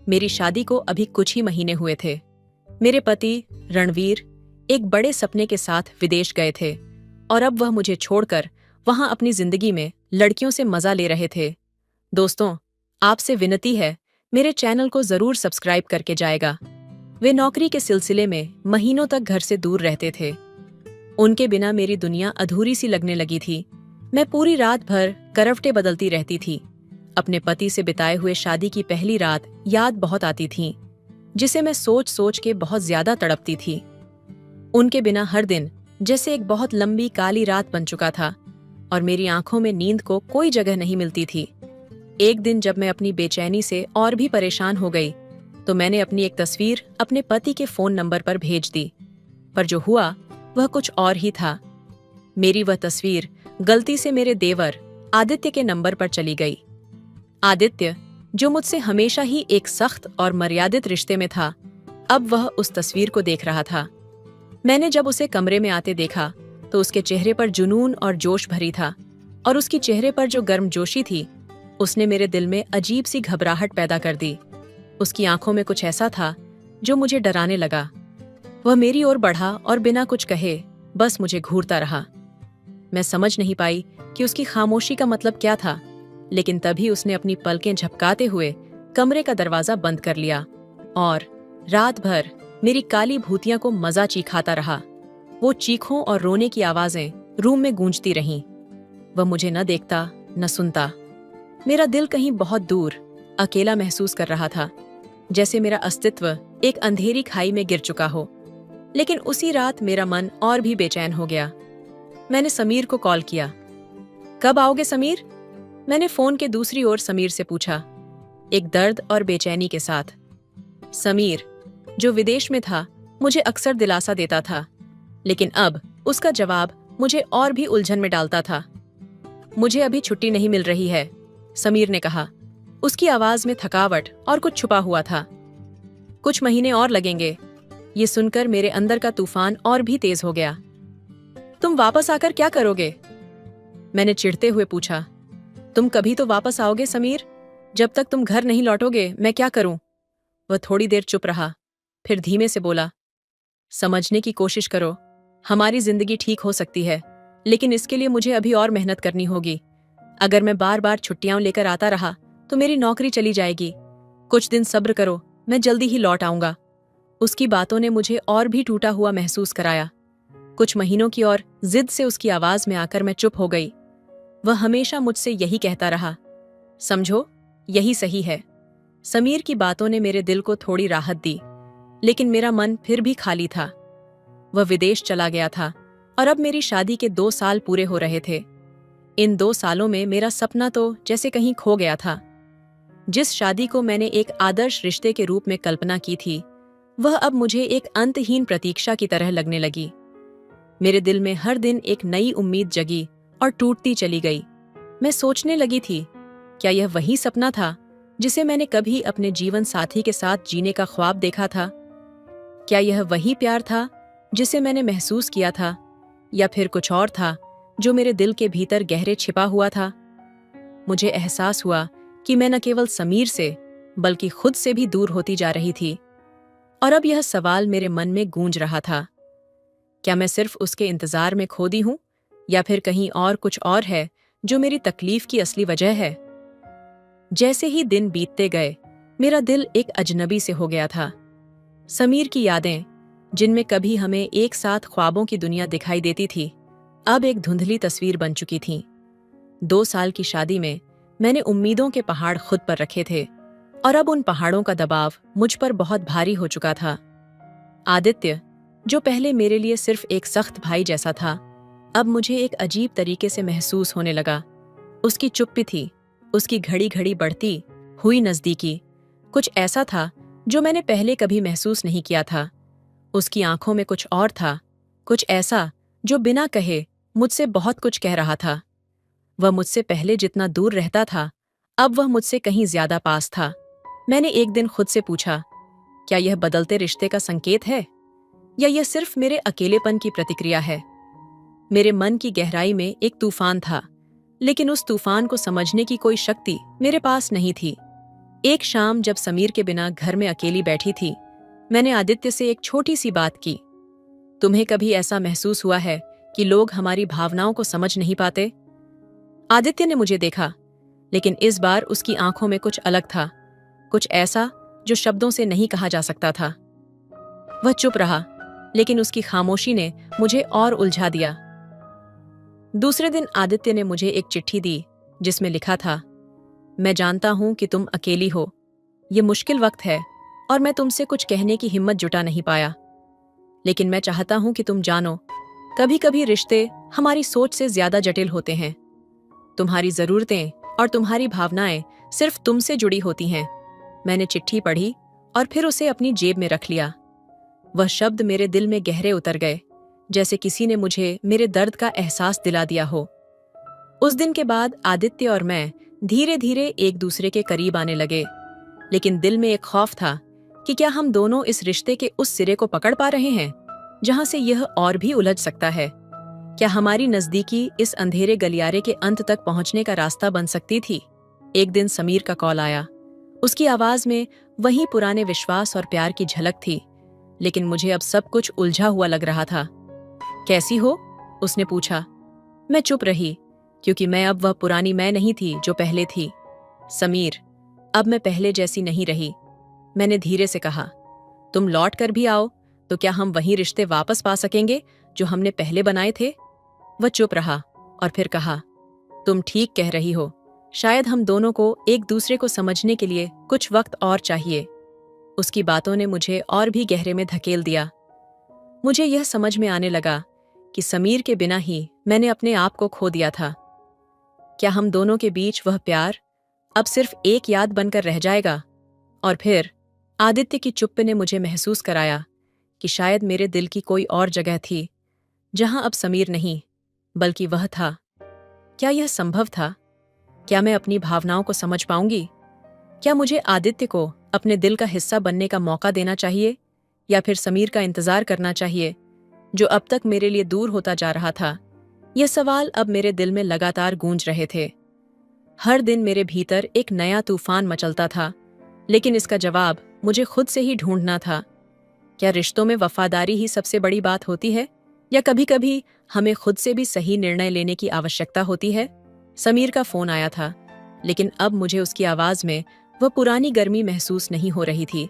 मेरी शादी को अभी कुछ ही महीने हुए थे। मेरे पति रणवीर एक बड़े सपने के साथ विदेश गए थे और अब वह मुझे छोड़कर वहां अपनी जिंदगी में लड़कियों से मजा ले रहे थे। दोस्तों, आपसे विनती है, मेरे चैनल को जरूर सब्सक्राइब करके जाएगा। वे नौकरी के सिलसिले में महीनों तक घर से दूर रहते थे। उनके बिना मेरी दुनिया अधूरी सी लगने लगी थी। मैं पूरी रात भर करवटें बदलती रहती थी। अपने पति से बिताए हुए शादी की पहली रात याद बहुत आती थी, जिसे मैं सोच सोच के बहुत ज्यादा तड़पती थी। उनके बिना हर दिन जैसे एक बहुत लंबी काली रात बन चुका था और मेरी आंखों में नींद को कोई जगह नहीं मिलती थी। एक दिन जब मैं अपनी बेचैनी से और भी परेशान हो गई तो मैंने अपनी एक तस्वीर अपने पति के फोन नंबर पर भेज दी, पर जो हुआ वह कुछ और ही था। मेरी वह तस्वीर गलती से मेरे देवर आदित्य के नंबर पर चली गई। आदित्य, जो मुझसे हमेशा ही एक सख्त और मर्यादित रिश्ते में था, अब वह उस तस्वीर को देख रहा था। मैंने जब उसे कमरे में आते देखा तो उसके चेहरे पर जुनून और जोश भरी था, और उसकी चेहरे पर जो गर्मजोशी थी उसने मेरे दिल में अजीब सी घबराहट पैदा कर दी। उसकी आंखों में कुछ ऐसा था जो मुझे डराने लगा। वह मेरी ओर बढ़ा और बिना कुछ कहे बस मुझे घूरता रहा। मैं समझ नहीं पाई कि उसकी खामोशी का मतलब क्या था, लेकिन तभी उसने अपनी पलकें झपकाते हुए कमरे का दरवाजा बंद कर लिया और रात भर मेरी काली भूतियां को मजा चिखाता रहा। वो चीखों और रोने की आवाजें रूम में गूंजती रहीं। वह मुझे न देखता न सुनता। मेरा दिल कहीं बहुत दूर अकेला महसूस कर रहा था, जैसे मेरा अस्तित्व एक अंधेरी खाई में गिर चुका हो। लेकिन उसी रात मेरा मन और भी बेचैन हो गया। मैंने समीर को कॉल किया। कब आओगे समीर? मैंने फोन के दूसरी ओर समीर से पूछा, एक दर्द और बेचैनी के साथ। समीर, जो विदेश में था, मुझे अक्सर दिलासा देता था, लेकिन अब उसका जवाब मुझे और भी उलझन में डालता था। मुझे अभी छुट्टी नहीं मिल रही है, समीर ने कहा। उसकी आवाज में थकावट और कुछ छुपा हुआ था। कुछ महीने और लगेंगे। ये सुनकर मेरे अंदर का तूफान और भी तेज हो गया। तुम वापस आकर क्या करोगे? मैंने चिढ़ते हुए पूछा। तुम कभी तो वापस आओगे समीर। जब तक तुम घर नहीं लौटोगे मैं क्या करूं? वह थोड़ी देर चुप रहा, फिर धीमे से बोला, समझने की कोशिश करो। हमारी जिंदगी ठीक हो सकती है, लेकिन इसके लिए मुझे अभी और मेहनत करनी होगी। अगर मैं बार बार छुट्टियां लेकर आता रहा तो मेरी नौकरी चली जाएगी। कुछ दिन सब्र करो, मैं जल्दी ही लौट आऊंगा। उसकी बातों ने मुझे और भी टूटा हुआ महसूस कराया। कुछ महीनों की और जिद से उसकी आवाज में आकर मैं चुप हो गई। वह हमेशा मुझसे यही कहता रहा, समझो, यही सही है। समीर की बातों ने मेरे दिल को थोड़ी राहत दी, लेकिन मेरा मन फिर भी खाली था। वह विदेश चला गया था और अब मेरी शादी के 2 साल पूरे हो रहे थे। इन 2 सालों में मेरा सपना तो जैसे कहीं खो गया था। जिस शादी को मैंने एक आदर्श रिश्ते के रूप में कल्पना की थी, वह अब मुझे एक अंतहीन प्रतीक्षा की तरह लगने लगी। मेरे दिल में हर दिन एक नई उम्मीद जगी और टूटती चली गई। मैं सोचने लगी थी, क्या यह वही सपना था जिसे मैंने कभी अपने जीवन साथी के साथ जीने का ख्वाब देखा था? क्या यह वही प्यार था जिसे मैंने महसूस किया था, या फिर कुछ और था जो मेरे दिल के भीतर गहरे छिपा हुआ था? मुझे एहसास हुआ कि मैं न केवल समीर से बल्कि खुद से भी दूर होती जा रही थी, और अब यह सवाल मेरे मन में गूंज रहा था, क्या मैं सिर्फ उसके इंतजार में खो दी हूं, या फिर कहीं और कुछ और है जो मेरी तकलीफ की असली वजह है? जैसे ही दिन बीतते गए, मेरा दिल एक अजनबी से हो गया था। समीर की यादें, जिनमें कभी हमें एक साथ ख्वाबों की दुनिया दिखाई देती थी, अब एक धुंधली तस्वीर बन चुकी थीं। 2 साल की शादी में मैंने उम्मीदों के पहाड़ खुद पर रखे थे, और अब उन पहाड़ों का दबाव मुझ पर बहुत भारी हो चुका था। आदित्य, जो पहले मेरे लिए सिर्फ एक सख्त भाई जैसा था, अब मुझे एक अजीब तरीके से महसूस होने लगा। उसकी चुप्पी थी, उसकी घड़ी घड़ी बढ़ती हुई नजदीकी, कुछ ऐसा था जो मैंने पहले कभी महसूस नहीं किया था। उसकी आंखों में कुछ और था, कुछ ऐसा जो बिना कहे मुझसे बहुत कुछ कह रहा था। वह मुझसे पहले जितना दूर रहता था, अब वह मुझसे कहीं ज्यादा पास था। मैंने एक दिन खुद से पूछा, क्या यह बदलते रिश्ते का संकेत है, या यह सिर्फ मेरे अकेलेपन की प्रतिक्रिया है? मेरे मन की गहराई में एक तूफान था, लेकिन उस तूफान को समझने की कोई शक्ति मेरे पास नहीं थी। एक शाम जब समीर के बिना घर में अकेली बैठी थी, मैंने आदित्य से एक छोटी सी बात की। तुम्हें कभी ऐसा महसूस हुआ है कि लोग हमारी भावनाओं को समझ नहीं पाते? आदित्य ने मुझे देखा, लेकिन इस बार उसकी आंखों में कुछ अलग था, कुछ ऐसा जो शब्दों से नहीं कहा जा सकता था। वह चुप रहा, लेकिन उसकी खामोशी ने मुझे और उलझा दिया। दूसरे दिन आदित्य ने मुझे एक चिट्ठी दी जिसमें लिखा था, मैं जानता हूं कि तुम अकेली हो, ये मुश्किल वक्त है और मैं तुमसे कुछ कहने की हिम्मत जुटा नहीं पाया, लेकिन मैं चाहता हूं कि तुम जानो, कभी कभी रिश्ते हमारी सोच से ज्यादा जटिल होते हैं। तुम्हारी जरूरतें और तुम्हारी भावनाएं सिर्फ तुमसे जुड़ी होती हैं। मैंने चिट्ठी पढ़ी और फिर उसे अपनी जेब में रख लिया। वह शब्द मेरे दिल में गहरे उतर गए, जैसे किसी ने मुझे मेरे दर्द का एहसास दिला दिया हो। उस दिन के बाद आदित्य और मैं धीरे धीरे एक दूसरे के करीब आने लगे, लेकिन दिल में एक खौफ था कि क्या हम दोनों इस रिश्ते के उस सिरे को पकड़ पा रहे हैं जहां से यह और भी उलझ सकता है। क्या हमारी नजदीकी इस अंधेरे गलियारे के अंत तक पहुंचने का रास्ता बन सकती थी? एक दिन समीर का कॉल आया। उसकी आवाज में वही पुराने विश्वास और प्यार की झलक थी, लेकिन मुझे अब सब कुछ उलझा हुआ लग रहा था। कैसी हो? उसने पूछा। मैं चुप रही, क्योंकि मैं अब वह पुरानी मैं नहीं थी जो पहले थी। समीर, अब मैं पहले जैसी नहीं रही, मैंने धीरे से कहा। तुम लौट कर भी आओ तो क्या हम वही रिश्ते वापस पा सकेंगे जो हमने पहले बनाए थे? वह चुप रहा और फिर कहा, तुम ठीक कह रही हो, शायद हम दोनों को एक दूसरे को समझने के लिए कुछ वक्त और चाहिए। उसकी बातों ने मुझे और भी गहरे में धकेल दिया। मुझे यह समझ में आने लगा कि समीर के बिना ही मैंने अपने आप को खो दिया था। क्या हम दोनों के बीच वह प्यार अब सिर्फ एक याद बनकर रह जाएगा? और फिर आदित्य की चुप्पी ने मुझे महसूस कराया कि शायद मेरे दिल की कोई और जगह थी, जहां अब समीर नहीं, बल्कि वह था। क्या यह संभव था? क्या मैं अपनी भावनाओं को समझ पाऊंगी? क्या मुझे आदित्य को अपने दिल का हिस्सा बनने का मौका देना चाहिए, या फिर समीर का इंतजार करना चाहिए, जो अब तक मेरे लिए दूर होता जा रहा था? ये सवाल अब मेरे दिल में लगातार गूंज रहे थे। हर दिन मेरे भीतर एक नया तूफान मचलता था, लेकिन इसका जवाब मुझे खुद से ही ढूंढना था। क्या रिश्तों में वफादारी ही सबसे बड़ी बात होती है, या कभी कभी हमें खुद से भी सही निर्णय लेने की आवश्यकता होती है? समीर का फोन आया था, लेकिन अब मुझे उसकी आवाज में वह पुरानी गर्मी महसूस नहीं हो रही थी।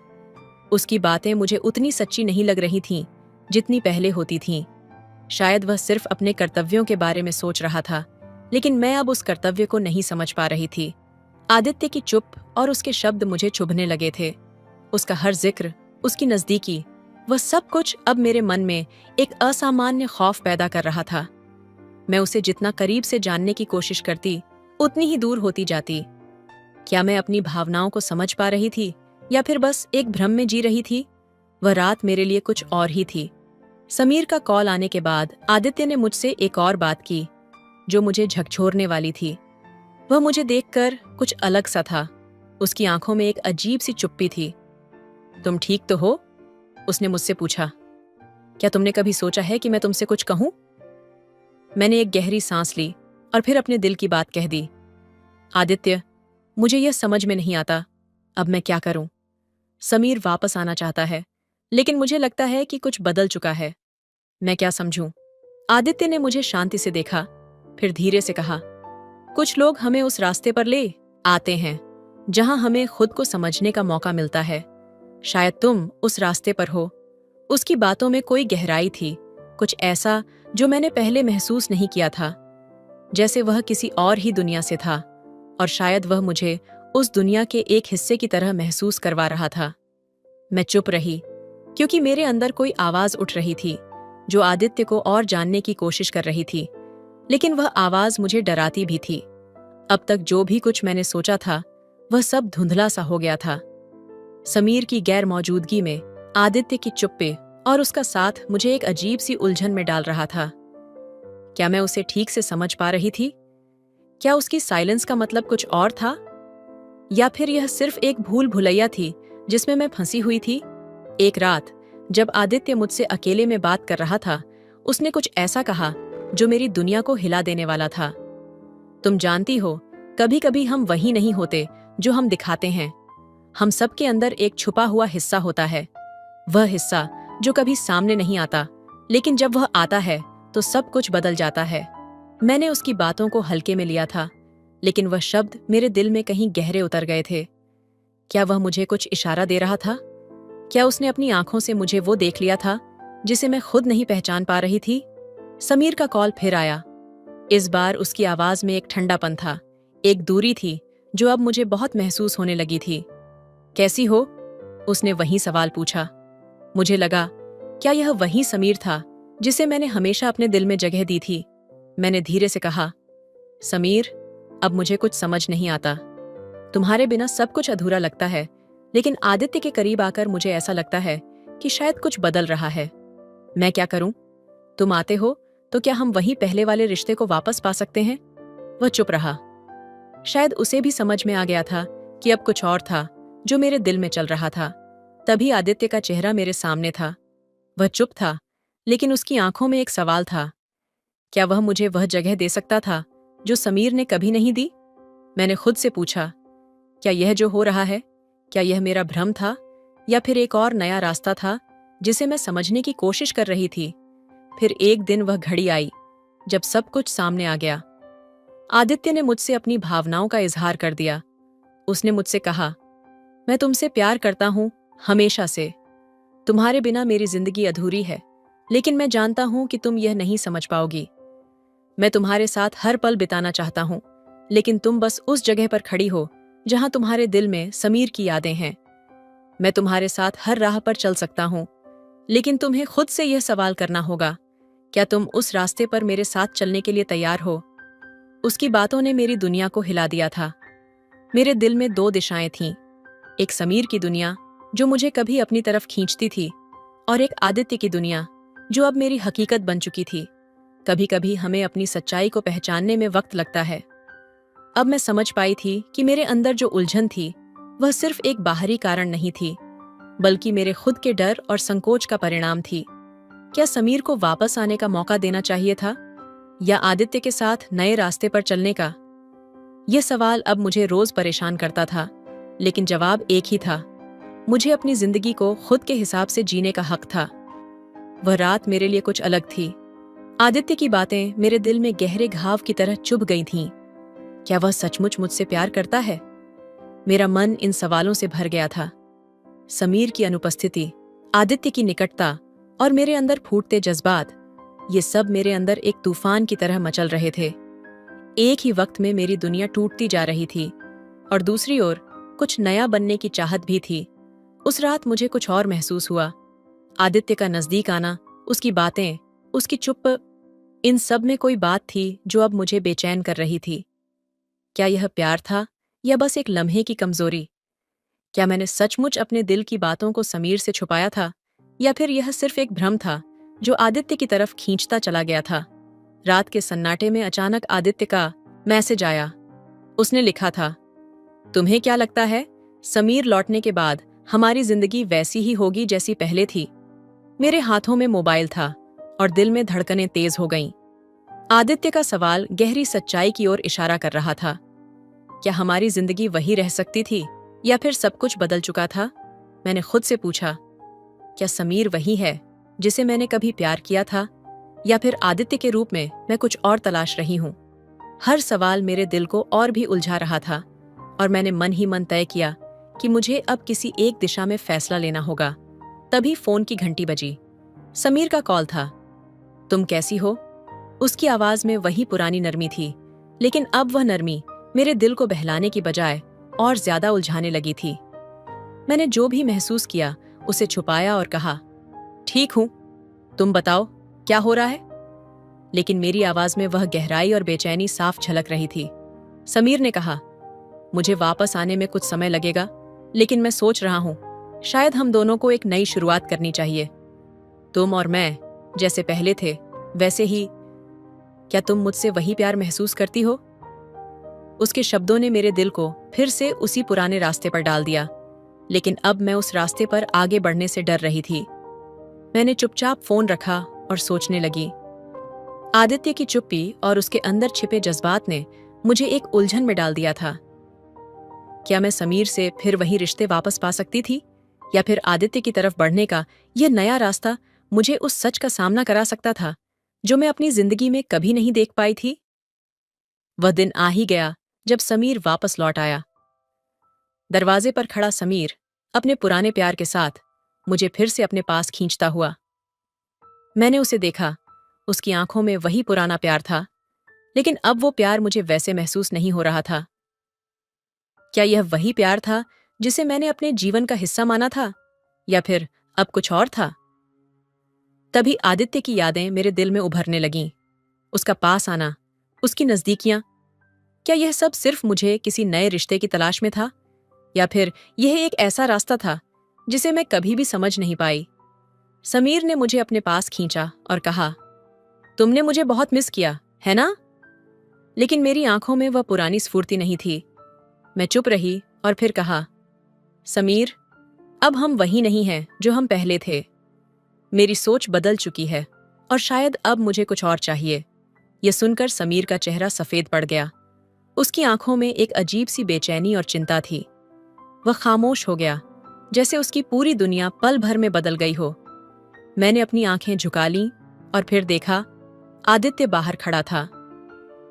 उसकी बातें मुझे उतनी सच्ची नहीं लग रही थीं जितनी पहले होती थीं। शायद वह सिर्फ अपने कर्तव्यों के बारे में सोच रहा था, लेकिन मैं अब उस कर्तव्य को नहीं समझ पा रही थी। आदित्य की चुप और उसके शब्द मुझे चुभने लगे थे। उसका हर जिक्र, उसकी नजदीकी, वह सब कुछ अब मेरे मन में एक असामान्य खौफ पैदा कर रहा था। मैं उसे जितना करीब से जानने की कोशिश करती, उतनी ही दूर होती जाती। क्या मैं अपनी भावनाओं को समझ पा रही थी, या फिर बस एक भ्रम में जी रही थी? वह रात मेरे लिए कुछ और ही थी। समीर का कॉल आने के बाद आदित्य ने मुझसे एक और बात की जो मुझे झकझोरने वाली थी। वह मुझे देखकर कुछ अलग सा था। उसकी आंखों में एक अजीब सी चुप्पी थी। तुम ठीक तो हो? उसने मुझसे पूछा। क्या तुमने कभी सोचा है कि मैं तुमसे कुछ कहूं? मैंने एक गहरी सांस ली और फिर अपने दिल की बात कह दी। आदित्य, मुझे यह समझ में नहीं आता, अब मैं क्या करूं? समीर वापस आना चाहता है, लेकिन मुझे लगता है कि कुछ बदल चुका है। मैं क्या समझूं? आदित्य ने मुझे शांति से देखा, फिर धीरे से कहा, कुछ लोग हमें उस रास्ते पर ले आते हैं जहां हमें खुद को समझने का मौका मिलता है। शायद तुम उस रास्ते पर हो। उसकी बातों में कोई गहराई थी, कुछ ऐसा जो मैंने पहले महसूस नहीं किया था, जैसे वह किसी और ही दुनिया से था, और शायद वह मुझे उस दुनिया के एक हिस्से की तरह महसूस करवा रहा था। मैं चुप रही, क्योंकि मेरे अंदर कोई आवाज उठ रही थी जो आदित्य को और जानने की कोशिश कर रही थी, लेकिन वह आवाज मुझे डराती भी थी। अब तक जो भी कुछ मैंने सोचा था, वह सब धुंधला सा हो गया था। समीर की गैर मौजूदगी में आदित्य की चुप्पी और उसका साथ मुझे एक अजीब सी उलझन में डाल रहा था। क्या मैं उसे ठीक से समझ पा रही थी? क्या उसकी साइलेंस का मतलब कुछ और था, या फिर यह सिर्फ एक भूल भुलैया थी जिसमें मैं फंसी हुई थी? एक रात जब आदित्य मुझसे अकेले में बात कर रहा था, उसने कुछ ऐसा कहा जो मेरी दुनिया को हिला देने वाला था। तुम जानती हो, कभी कभी हम वही नहीं होते जो हम दिखाते हैं। हम सबके अंदर एक छुपा हुआ हिस्सा होता है, वह हिस्सा जो कभी सामने नहीं आता, लेकिन जब वह आता है तो सब कुछ बदल जाता है। मैंने उसकी बातों को हल्के में लिया था, लेकिन वह शब्द मेरे दिल में कहीं गहरे उतर गए थे। क्या वह मुझे कुछ इशारा दे रहा था? क्या उसने अपनी आंखों से मुझे वो देख लिया था जिसे मैं खुद नहीं पहचान पा रही थी? समीर का कॉल फिर आया। इस बार उसकी आवाज में एक ठंडापन था, एक दूरी थी जो अब मुझे बहुत महसूस होने लगी थी। कैसी हो? उसने वही सवाल पूछा। मुझे लगा, क्या यह वही समीर था जिसे मैंने हमेशा अपने दिल में जगह दी थी? मैंने धीरे से कहा, समीर, अब मुझे कुछ समझ नहीं आता। तुम्हारे बिना सब कुछ अधूरा लगता है, लेकिन आदित्य के करीब आकर मुझे ऐसा लगता है कि शायद कुछ बदल रहा है। मैं क्या करूं? तुम आते हो तो क्या हम वही पहले वाले रिश्ते को वापस पा सकते हैं? वह चुप रहा। शायद उसे भी समझ में आ गया था कि अब कुछ और था जो मेरे दिल में चल रहा था। तभी आदित्य का चेहरा मेरे सामने था। वह चुप था, लेकिन उसकी आंखों में एक सवाल था। क्या वह मुझे वह जगह दे सकता था जो समीर ने कभी नहीं दी? मैंने खुद से पूछा, क्या यह जो हो रहा है, क्या यह मेरा भ्रम था या फिर एक और नया रास्ता था जिसे मैं समझने की कोशिश कर रही थी? फिर एक दिन वह घड़ी आई जब सब कुछ सामने आ गया। आदित्य ने मुझसे अपनी भावनाओं का इजहार कर दिया। उसने मुझसे कहा, मैं तुमसे प्यार करता हूं, हमेशा से। तुम्हारे बिना मेरी जिंदगी अधूरी है, लेकिन मैं जानता हूं कि तुम यह नहीं समझ पाओगी। मैं तुम्हारे साथ हर पल बिताना चाहता हूं, लेकिन तुम बस उस जगह पर खड़ी हो जहां तुम्हारे दिल में समीर की यादें हैं। मैं तुम्हारे साथ हर राह पर चल सकता हूं, लेकिन तुम्हें खुद से यह सवाल करना होगा, क्या तुम उस रास्ते पर मेरे साथ चलने के लिए तैयार हो? उसकी बातों ने मेरी दुनिया को हिला दिया था। मेरे दिल में दो दिशाएं थीं, एक समीर की दुनिया जो मुझे कभी अपनी तरफ खींचती थी, और एक आदित्य की दुनिया जो अब मेरी हकीकत बन चुकी थी। कभी कभी हमें अपनी सच्चाई को पहचानने में वक्त लगता है। अब मैं समझ पाई थी कि मेरे अंदर जो उलझन थी वह सिर्फ एक बाहरी कारण नहीं थी, बल्कि मेरे खुद के डर और संकोच का परिणाम थी। क्या समीर को वापस आने का मौका देना चाहिए था, या आदित्य के साथ नए रास्ते पर चलने का? यह सवाल अब मुझे रोज परेशान करता था, लेकिन जवाब एक ही था। मुझे अपनी जिंदगी को खुद के हिसाब से जीने का हक था। वह रात मेरे लिए कुछ अलग थी। आदित्य की बातें मेरे दिल में गहरे घाव की तरह चुभ गई थीं। क्या वह सचमुच मुझसे प्यार करता है? मेरा मन इन सवालों से भर गया था। समीर की अनुपस्थिति, आदित्य की निकटता और मेरे अंदर फूटते जज्बात, ये सब मेरे अंदर एक तूफान की तरह मचल रहे थे। एक ही वक्त में मेरी दुनिया टूटती जा रही थी और दूसरी ओर कुछ नया बनने की चाहत भी थी। उस रात मुझे कुछ और महसूस हुआ। आदित्य का नजदीक आना, उसकी बातें, उसकी चुप, इन सब में कोई बात थी जो अब मुझे बेचैन कर रही थी। क्या यह प्यार था या बस एक लम्हे की कमजोरी? क्या मैंने सचमुच अपने दिल की बातों को समीर से छुपाया था, या फिर यह सिर्फ एक भ्रम था जो आदित्य की तरफ खींचता चला गया था? रात के सन्नाटे में अचानक आदित्य का मैसेज आया। उसने लिखा था, तुम्हें क्या लगता है, समीर लौटने के बाद हमारी जिंदगी वैसी ही होगी जैसी पहले थी? मेरे हाथों में मोबाइल था और दिल में धड़कनें तेज हो गईं। आदित्य का सवाल गहरी सच्चाई की ओर इशारा कर रहा था। क्या हमारी जिंदगी वही रह सकती थी या फिर सब कुछ बदल चुका था? मैंने खुद से पूछा, क्या समीर वही है जिसे मैंने कभी प्यार किया था, या फिर आदित्य के रूप में मैं कुछ और तलाश रही हूं? हर सवाल मेरे दिल को और भी उलझा रहा था, और मैंने मन ही मन तय किया कि मुझे अब किसी एक दिशा में फैसला लेना होगा। तभी फोन की घंटी बजी। समीर का कॉल था। तुम कैसी हो? उसकी आवाज में वही पुरानी नरमी थी, लेकिन अब वह नरमी मेरे दिल को बहलाने की बजाय और ज्यादा उलझाने लगी थी। मैंने जो भी महसूस किया उसे छुपाया और कहा, ठीक हूं, तुम बताओ क्या हो रहा है? लेकिन मेरी आवाज में वह गहराई और बेचैनी साफ झलक रही थी। समीर ने कहा, मुझे वापस आने में कुछ समय लगेगा, लेकिन मैं सोच रहा हूं शायद हम दोनों को एक नई शुरुआत करनी चाहिए। तुम और मैं जैसे पहले थे वैसे ही। क्या तुम मुझसे वही प्यार महसूस करती हो? उसके शब्दों ने मेरे दिल को फिर से उसी पुराने रास्ते पर डाल दिया, लेकिन अब मैं उस रास्ते पर आगे बढ़ने से डर रही थी। मैंने चुपचाप फोन रखा और सोचने लगी। आदित्य की चुप्पी और उसके अंदर छिपे जज्बात ने मुझे एक उलझन में डाल दिया था। क्या मैं समीर से फिर वही रिश्ते वापस पा सकती थी, या फिर आदित्य की तरफ बढ़ने का यह नया रास्ता मुझे उस सच का सामना करा सकता था जो मैं अपनी जिंदगी में कभी नहीं देख पाई थी? वह दिन आ ही गया जब समीर वापस लौट आया। दरवाजे पर खड़ा समीर अपने पुराने प्यार के साथ मुझे फिर से अपने पास खींचता हुआ। मैंने उसे देखा। उसकी आंखों में वही पुराना प्यार था, लेकिन अब वो प्यार मुझे वैसे महसूस नहीं हो रहा था। क्या यह वही प्यार था जिसे मैंने अपने जीवन का हिस्सा माना था, या फिर अब कुछ और था? तभी आदित्य की यादें मेरे दिल में उभरने लगीं। उसका पास आना, उसकी नजदीकियां। क्या यह सब सिर्फ मुझे किसी नए रिश्ते की तलाश में था, या फिर यह एक ऐसा रास्ता था जिसे मैं कभी भी समझ नहीं पाई? समीर ने मुझे अपने पास खींचा और कहा, तुमने मुझे बहुत मिस किया, है ना? लेकिन मेरी आंखों में वह पुरानी स्फूर्ति नहीं थी। मैं चुप रही और फिर कहा, समीर, अब हम वही नहीं हैं जो हम पहले थे। मेरी सोच बदल चुकी है और शायद अब मुझे कुछ और चाहिए। यह सुनकर समीर का चेहरा सफेद पड़ गया। उसकी आंखों में एक अजीब सी बेचैनी और चिंता थी। वह खामोश हो गया, जैसे उसकी पूरी दुनिया पल भर में बदल गई हो। मैंने अपनी आंखें झुका लीं और फिर देखा, आदित्य बाहर खड़ा था।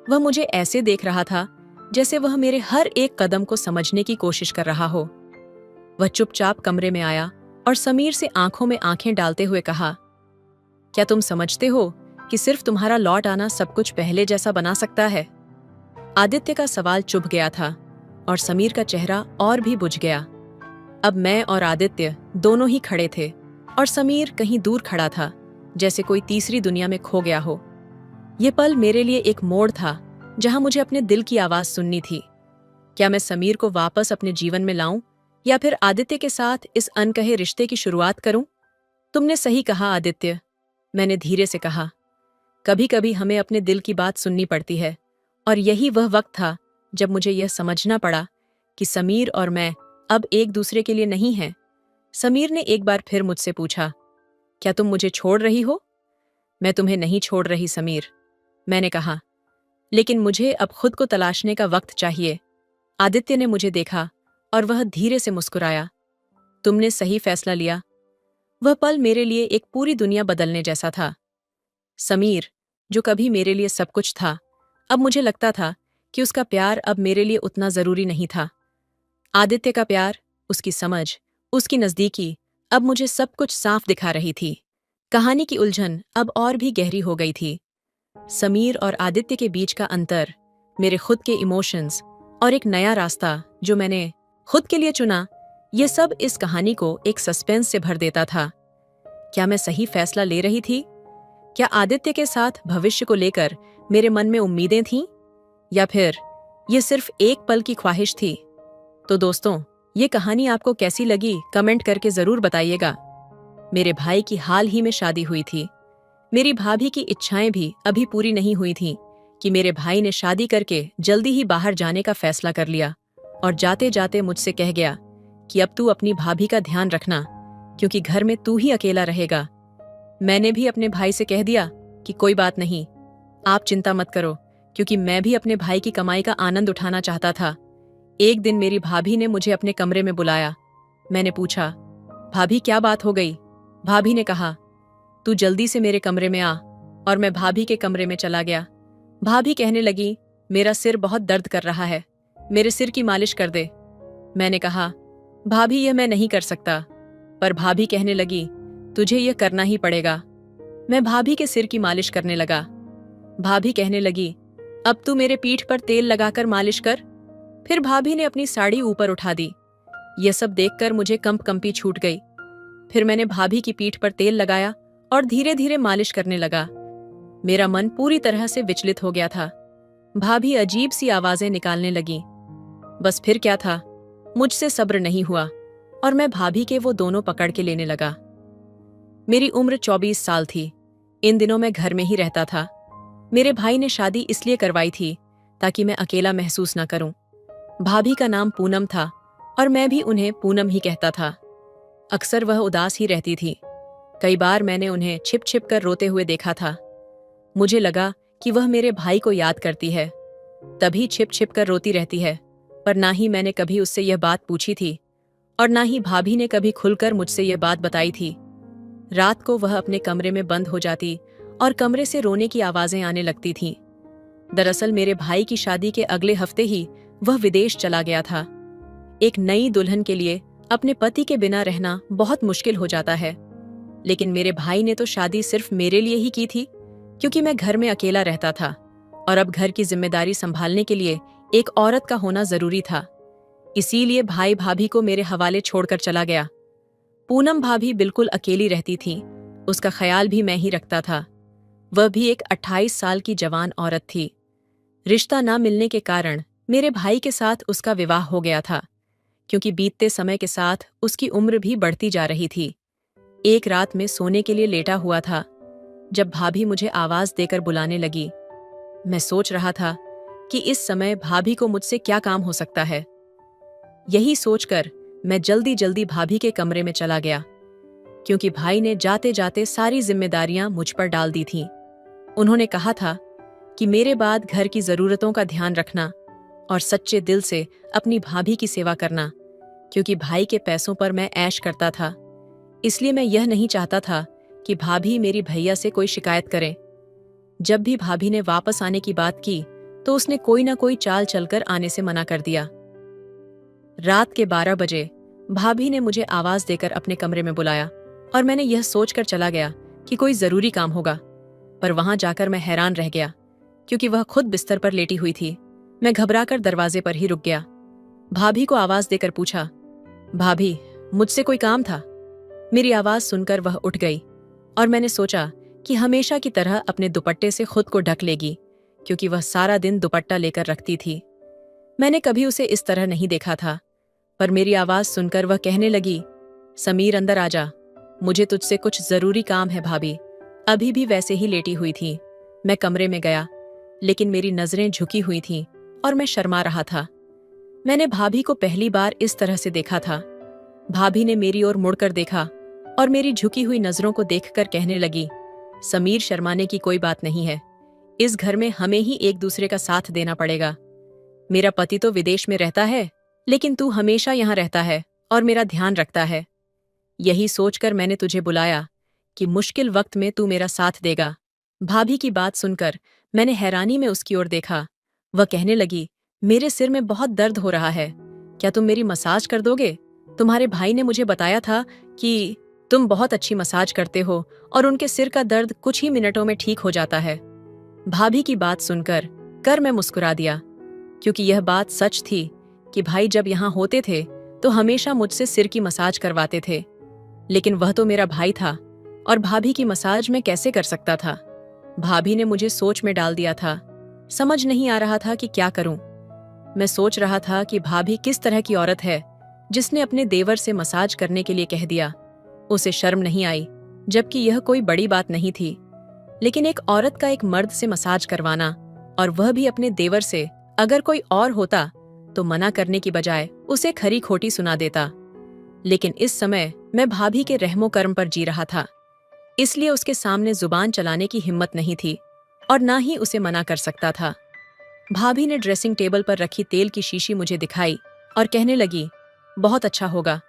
वह मुझे ऐसे देख रहा था जैसे वह मेरे हर एक कदम को समझने की कोशिश कर रहा हो। वह चुपचाप कमरे में आया और समीर से आंखों में आंखें डालते हुए कहा, क्या तुम समझते हो कि सिर्फ तुम्हारा लौट आना सब कुछ पहले जैसा बना सकता है? आदित्य का सवाल चुभ गया था और समीर का चेहरा और भी बुझ गया। अब मैं और आदित्य दोनों ही खड़े थे और समीर कहीं दूर खड़ा था, जैसे कोई तीसरी दुनिया में खो गया हो। ये पल मेरे लिए एक मोड़ था जहां मुझे अपने दिल की आवाज सुननी थी। क्या मैं समीर को वापस अपने जीवन में लाऊं, या फिर आदित्य के साथ इस अनकहे रिश्ते की शुरुआत करूं? तुमने सही कहा आदित्य, मैंने धीरे से कहा। कभी कभी हमें अपने दिल की बात सुननी पड़ती है, और यही वह वक्त था जब मुझे यह समझना पड़ा कि समीर और मैं अब एक दूसरे के लिए नहीं हैं। समीर ने एक बार फिर मुझसे पूछा, क्या तुम मुझे छोड़ रही हो? मैं तुम्हें नहीं छोड़ रही समीर, मैंने कहा, लेकिन मुझे अब खुद को तलाशने का वक्त चाहिए। आदित्य ने मुझे देखा और वह धीरे से मुस्कुराया। तुमने सही फैसला लिया। वह पल मेरे लिए एक पूरी दुनिया बदलने जैसा था। समीर, जो कभी मेरे लिए सब कुछ था, अब मुझे लगता था कि उसका प्यार अब मेरे लिए उतना जरूरी नहीं था। आदित्य का प्यार, उसकी समझ, उसकी नजदीकी अब मुझे सब कुछ साफ दिखा रही थी। कहानी की उलझन अब और भी गहरी हो गई थी। समीर और आदित्य के बीच का अंतर, मेरे खुद के इमोशंस और एक नया रास्ता जो मैंने खुद के लिए चुना, ये सब इस कहानी को एक सस्पेंस से भर देता था। क्या मैं सही फैसला ले रही थी? क्या आदित्य के साथ भविष्य को लेकर मेरे मन में उम्मीदें थीं, या फिर ये सिर्फ एक पल की ख्वाहिश थी? तो दोस्तों, ये कहानी आपको कैसी लगी कमेंट करके जरूर बताइएगा। मेरे भाई की हाल ही में शादी हुई थी। मेरी भाभी की इच्छाएं भी अभी पूरी नहीं हुई थीं कि मेरे भाई ने शादी करके जल्दी ही बाहर जाने का फैसला कर लिया और जाते जाते मुझसे कह गया कि अब तू अपनी भाभी का ध्यान रखना, क्योंकि घर में तू ही अकेला रहेगा। मैंने भी अपने भाई से कह दिया कि कोई बात नहीं, आप चिंता मत करो, क्योंकि मैं भी अपने भाई की कमाई का आनंद उठाना चाहता था। एक दिन मेरी भाभी ने मुझे अपने कमरे में बुलाया। मैंने पूछा, भाभी क्या बात हो गई? भाभी ने कहा, तू जल्दी से मेरे कमरे में आ। और मैं भाभी के कमरे में चला गया। भाभी कहने लगी, मेरा सिर बहुत दर्द कर रहा है, मेरे सिर की मालिश कर दे। मैंने कहा, भाभी यह मैं नहीं कर सकता। पर भाभी कहने लगी, तुझे यह करना ही पड़ेगा। मैं भाभी के सिर की मालिश करने लगा। भाभी कहने लगी, अब तू मेरे पीठ पर तेल लगाकर मालिश कर। फिर भाभी ने अपनी साड़ी ऊपर उठा दी। यह सब देखकर मुझे कंपी छूट गई। फिर मैंने भाभी की पीठ पर तेल लगाया और धीरे धीरे मालिश करने लगा। मेरा मन पूरी तरह से विचलित हो गया था। भाभी अजीब सी आवाजें निकालने लगी। बस फिर क्या था, मुझसे सब्र नहीं हुआ और मैं भाभी के वो दोनों पकड़ के लेने लगा। मेरी उम्र 24 साल थी। इन दिनों मैं घर में ही रहता था। मेरे भाई ने शादी इसलिए करवाई थी ताकि मैं अकेला महसूस न करूं। भाभी का नाम पूनम था और मैं भी उन्हें पूनम ही कहता था। अक्सर वह उदास ही रहती थी। कई बार मैंने उन्हें छिप छिप कर रोते हुए देखा था। मुझे लगा कि वह मेरे भाई को याद करती है, तभी छिप छिप कर रोती रहती है, पर ना ही मैंने कभी उससे यह बात पूछी थी और ना ही भाभी ने कभी खुलकर मुझसे यह बात बताई थी। रात को वह अपने कमरे में बंद हो जाती और कमरे से रोने की आवाजें आने लगती थीं। दरअसल मेरे भाई की शादी के अगले हफ्ते ही वह विदेश चला गया था। एक नई दुल्हन के लिए अपने पति के बिना रहना बहुत मुश्किल हो जाता है, लेकिन मेरे भाई ने तो शादी सिर्फ मेरे लिए ही की थी, क्योंकि मैं घर में अकेला रहता था और अब घर की जिम्मेदारी संभालने के लिए एक औरत का होना जरूरी था। इसीलिए भाई भाभी को मेरे हवाले छोड़कर चला गया। पूनम भाभी बिल्कुल अकेली रहती थी, उसका ख्याल भी मैं ही रखता था। वह भी एक 28 साल की जवान औरत थी। रिश्ता ना मिलने के कारण मेरे भाई के साथ उसका विवाह हो गया था, क्योंकि बीतते समय के साथ उसकी उम्र भी बढ़ती जा रही थी। एक रात में सोने के लिए लेटा हुआ था जब भाभी मुझे आवाज देकर बुलाने लगी। मैं सोच रहा था कि इस समय भाभी को मुझसे क्या काम हो सकता है। यही सोचकर मैं जल्दी जल्दी भाभी के कमरे में चला गया, क्योंकि भाई ने जाते जाते सारी जिम्मेदारियां मुझ पर डाल दी थीं। उन्होंने कहा था कि मेरे बाद घर की जरूरतों का ध्यान रखना और सच्चे दिल से अपनी भाभी की सेवा करना, क्योंकि भाई के पैसों पर मैं ऐश करता था। इसलिए मैं यह नहीं चाहता था कि भाभी मेरी भैया से कोई शिकायत करें। जब भी भाभी ने वापस आने की बात की तो उसने कोई ना कोई चाल चलकर आने से मना कर दिया। रात के 12 बजे भाभी ने मुझे आवाज देकर अपने कमरे में बुलाया और मैंने यह सोचकर चला गया कि कोई जरूरी काम होगा, पर वहां जाकर मैं हैरान रह गया, क्योंकि वह खुद बिस्तर पर लेटी हुई थी। मैं घबराकर दरवाजे पर ही रुक गया। भाभी को आवाज देकर पूछा, भाभी, मुझसे कोई काम था? मेरी आवाज सुनकर वह उठ गई और मैंने सोचा कि हमेशा की तरह अपने दुपट्टे से खुद को ढक लेगी, क्योंकि वह सारा दिन दुपट्टा लेकर रखती थी। मैंने कभी उसे इस तरह नहीं देखा था, पर मेरी आवाज सुनकर वह कहने लगी, समीर अंदर आजा, मुझे तुझसे कुछ जरूरी काम है। भाभी अभी भी वैसे ही लेटी हुई थी। मैं कमरे में गया, लेकिन मेरी नजरें झुकी हुई थीं और मैं शर्मा रहा था। मैंने भाभी को पहली बार इस तरह से देखा था। भाभी ने मेरी ओर मुड़कर देखा और मेरी झुकी हुई नजरों को देखकर कहने लगी, समीर, शर्माने की कोई बात नहीं है। इस घर में हमें ही एक दूसरे का साथ देना पड़ेगा। मेरा पति तो विदेश में रहता है, लेकिन तू हमेशा यहाँ रहता है और मेरा ध्यान रखता है। यही सोचकर मैंने तुझे बुलाया कि मुश्किल वक्त में तू मेरा साथ देगा। भाभी की बात सुनकर मैंने हैरानी में उसकी ओर देखा। वह कहने लगी, मेरे सिर में बहुत दर्द हो रहा है, क्या तुम मेरी मसाज कर दोगे? तुम्हारे भाई ने मुझे बताया था कि तुम बहुत अच्छी मसाज करते हो और उनके सिर का दर्द कुछ ही मिनटों में ठीक हो जाता है। भाभी की बात सुनकर मैं मुस्कुरा दिया, क्योंकि यह बात सच थी कि भाई जब यहाँ होते थे तो हमेशा मुझसे सिर की मसाज करवाते थे, लेकिन वह तो मेरा भाई था और भाभी की मसाज मैं कैसे कर सकता था। भाभी ने मुझे सोच में डाल दिया था। समझ नहीं आ रहा था कि क्या करूं। मैं सोच रहा था कि भाभी किस तरह की औरत है जिसने अपने देवर से मसाज करने के लिए कह दिया। उसे शर्म नहीं आई, जबकि यह कोई बड़ी बात नहीं थी। लेकिन एक औरत का एक मर्द से मसाज करवाना, और वह भी अपने देवर से, अगर कोई और होता तो मना करने की बजाय उसे खरी खोटी सुना देता। लेकिन इस समय मैं भाभी के रहमो कर्म पर जी रहा था, इसलिए उसके सामने जुबान चलाने की हिम्मत नहीं थी और ना ही उसे मना कर सकता था। भाभी ने ड्रेसिंग टेबल पर रखी तेल की शीशी मुझे दिखाई और कहने लगी, बहुत अच्छा होगा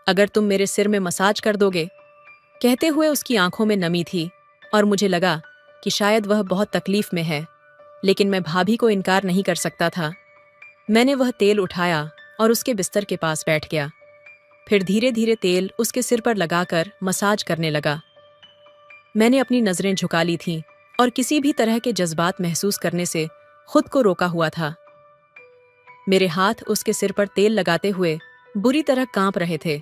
अगर तुम मेरे सिर में मसाज कर दोगे। कहते हुए उसकी आंखों में नमी थी और मुझे लगा कि शायद वह बहुत तकलीफ में है, लेकिन मैं भाभी को इनकार नहीं कर सकता था। मैंने वह तेल उठाया और उसके बिस्तर के पास बैठ गया। फिर धीरे धीरे तेल उसके सिर पर लगाकर मसाज करने लगा। मैंने अपनी नजरें झुका ली थीं और किसी भी तरह के जज्बात महसूस करने से खुद को रोका हुआ था। मेरे हाथ उसके सिर पर तेल लगाते हुए बुरी तरह कांप रहे थे।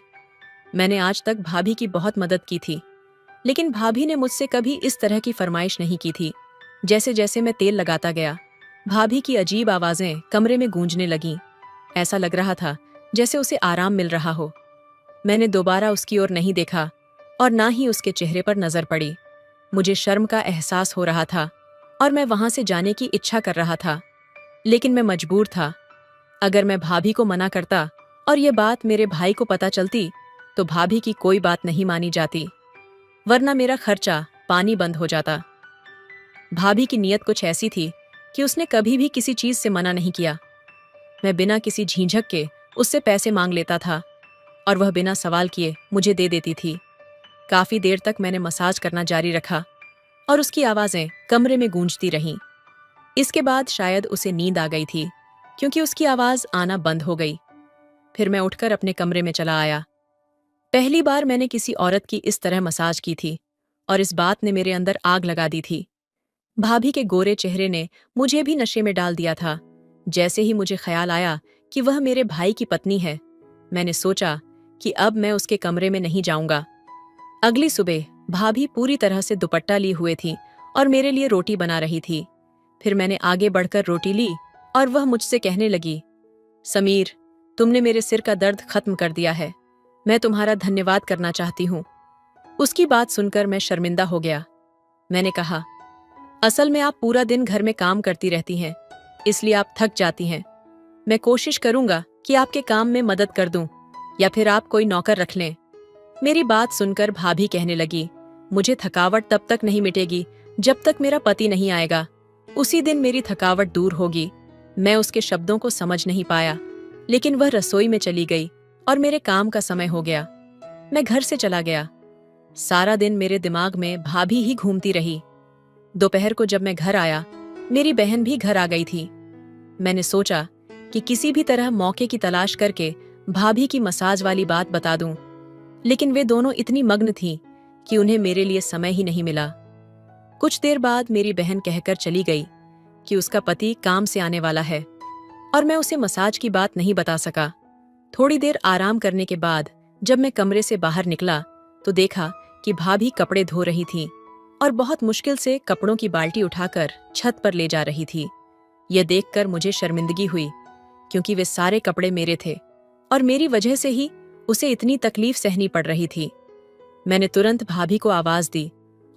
मैंने आज तक भाभी की बहुत मदद की थी, लेकिन भाभी ने मुझसे कभी इस तरह की फरमाइश नहीं की थी। जैसे जैसे मैं तेल लगाता गया, भाभी की अजीब आवाजें कमरे में गूंजने लगीं। ऐसा लग रहा था जैसे उसे आराम मिल रहा हो। मैंने दोबारा उसकी ओर नहीं देखा और ना ही उसके चेहरे पर नजर पड़ी। मुझे शर्म का एहसास हो रहा था और मैं वहां से जाने की इच्छा कर रहा था, लेकिन मैं मजबूर था। अगर मैं भाभी को मना करता और ये बात मेरे भाई को पता चलती तो भाभी की कोई बात नहीं मानी जाती, वरना मेरा खर्चा पानी बंद हो जाता। भाभी की नीयत कुछ ऐसी थी कि उसने कभी भी किसी चीज से मना नहीं किया। मैं बिना किसी झिझक के उससे पैसे मांग लेता था और वह बिना सवाल किए मुझे दे देती थी। काफी देर तक मैंने मसाज करना जारी रखा और उसकी आवाजें कमरे में गूंजती रहीं। इसके बाद शायद उसे नींद आ गई थी, क्योंकि उसकी आवाज आना बंद हो गई। फिर मैं उठकर अपने कमरे में चला आया। पहली बार मैंने किसी औरत की इस तरह मसाज की थी और इस बात ने मेरे अंदर आग लगा दी थी। भाभी के गोरे चेहरे ने मुझे भी नशे में डाल दिया था। जैसे ही मुझे ख्याल आया कि वह मेरे भाई की पत्नी है, मैंने सोचा कि अब मैं उसके कमरे में नहीं जाऊंगा। अगली सुबह भाभी पूरी तरह से दुपट्टा ली हुए थी और मेरे लिए रोटी बना रही थी। फिर मैंने आगे बढ़कर रोटी ली और वह मुझसे कहने लगी, समीर, तुमने मेरे सिर का दर्द खत्म कर दिया है। मैं तुम्हारा धन्यवाद करना चाहती हूँ। उसकी बात सुनकर मैं शर्मिंदा हो गया। मैंने कहा, असल में आप पूरा दिन घर में काम करती रहती हैं, इसलिए आप थक जाती हैं। मैं कोशिश करूंगा कि आपके काम में मदद कर दूं या फिर आप कोई नौकर रख लें। मेरी बात सुनकर भाभी कहने लगी, मुझे थकावट तब तक नहीं मिटेगी जब तक मेरा पति नहीं आएगा। उसी दिन मेरी थकावट दूर होगी। मैं उसके शब्दों को समझ नहीं पाया, लेकिन वह रसोई में चली गई और मेरे काम का समय हो गया। मैं घर से चला गया। सारा दिन मेरे दिमाग में भाभी ही घूमती रही। दोपहर को जब मैं घर आया, मेरी बहन भी घर आ गई थी। मैंने सोचा कि किसी भी तरह मौके की तलाश करके भाभी की मसाज वाली बात बता दूं, लेकिन वे दोनों इतनी मग्न थीं कि उन्हें मेरे लिए समय ही नहीं मिला। कुछ देर बाद मेरी बहन कहकर चली गई कि उसका पति काम से आने वाला है और मैं उसे मसाज की बात नहीं बता सका। थोड़ी देर आराम करने के बाद जब मैं कमरे से बाहर निकला तो देखा कि भाभी कपड़े धो रही थी और बहुत मुश्किल से कपड़ों की बाल्टी उठाकर छत पर ले जा रही थी। यह देखकर मुझे शर्मिंदगी हुई, क्योंकि वे सारे कपड़े मेरे थे और मेरी वजह से ही उसे इतनी तकलीफ सहनी पड़ रही थी। मैंने तुरंत भाभी को आवाज दी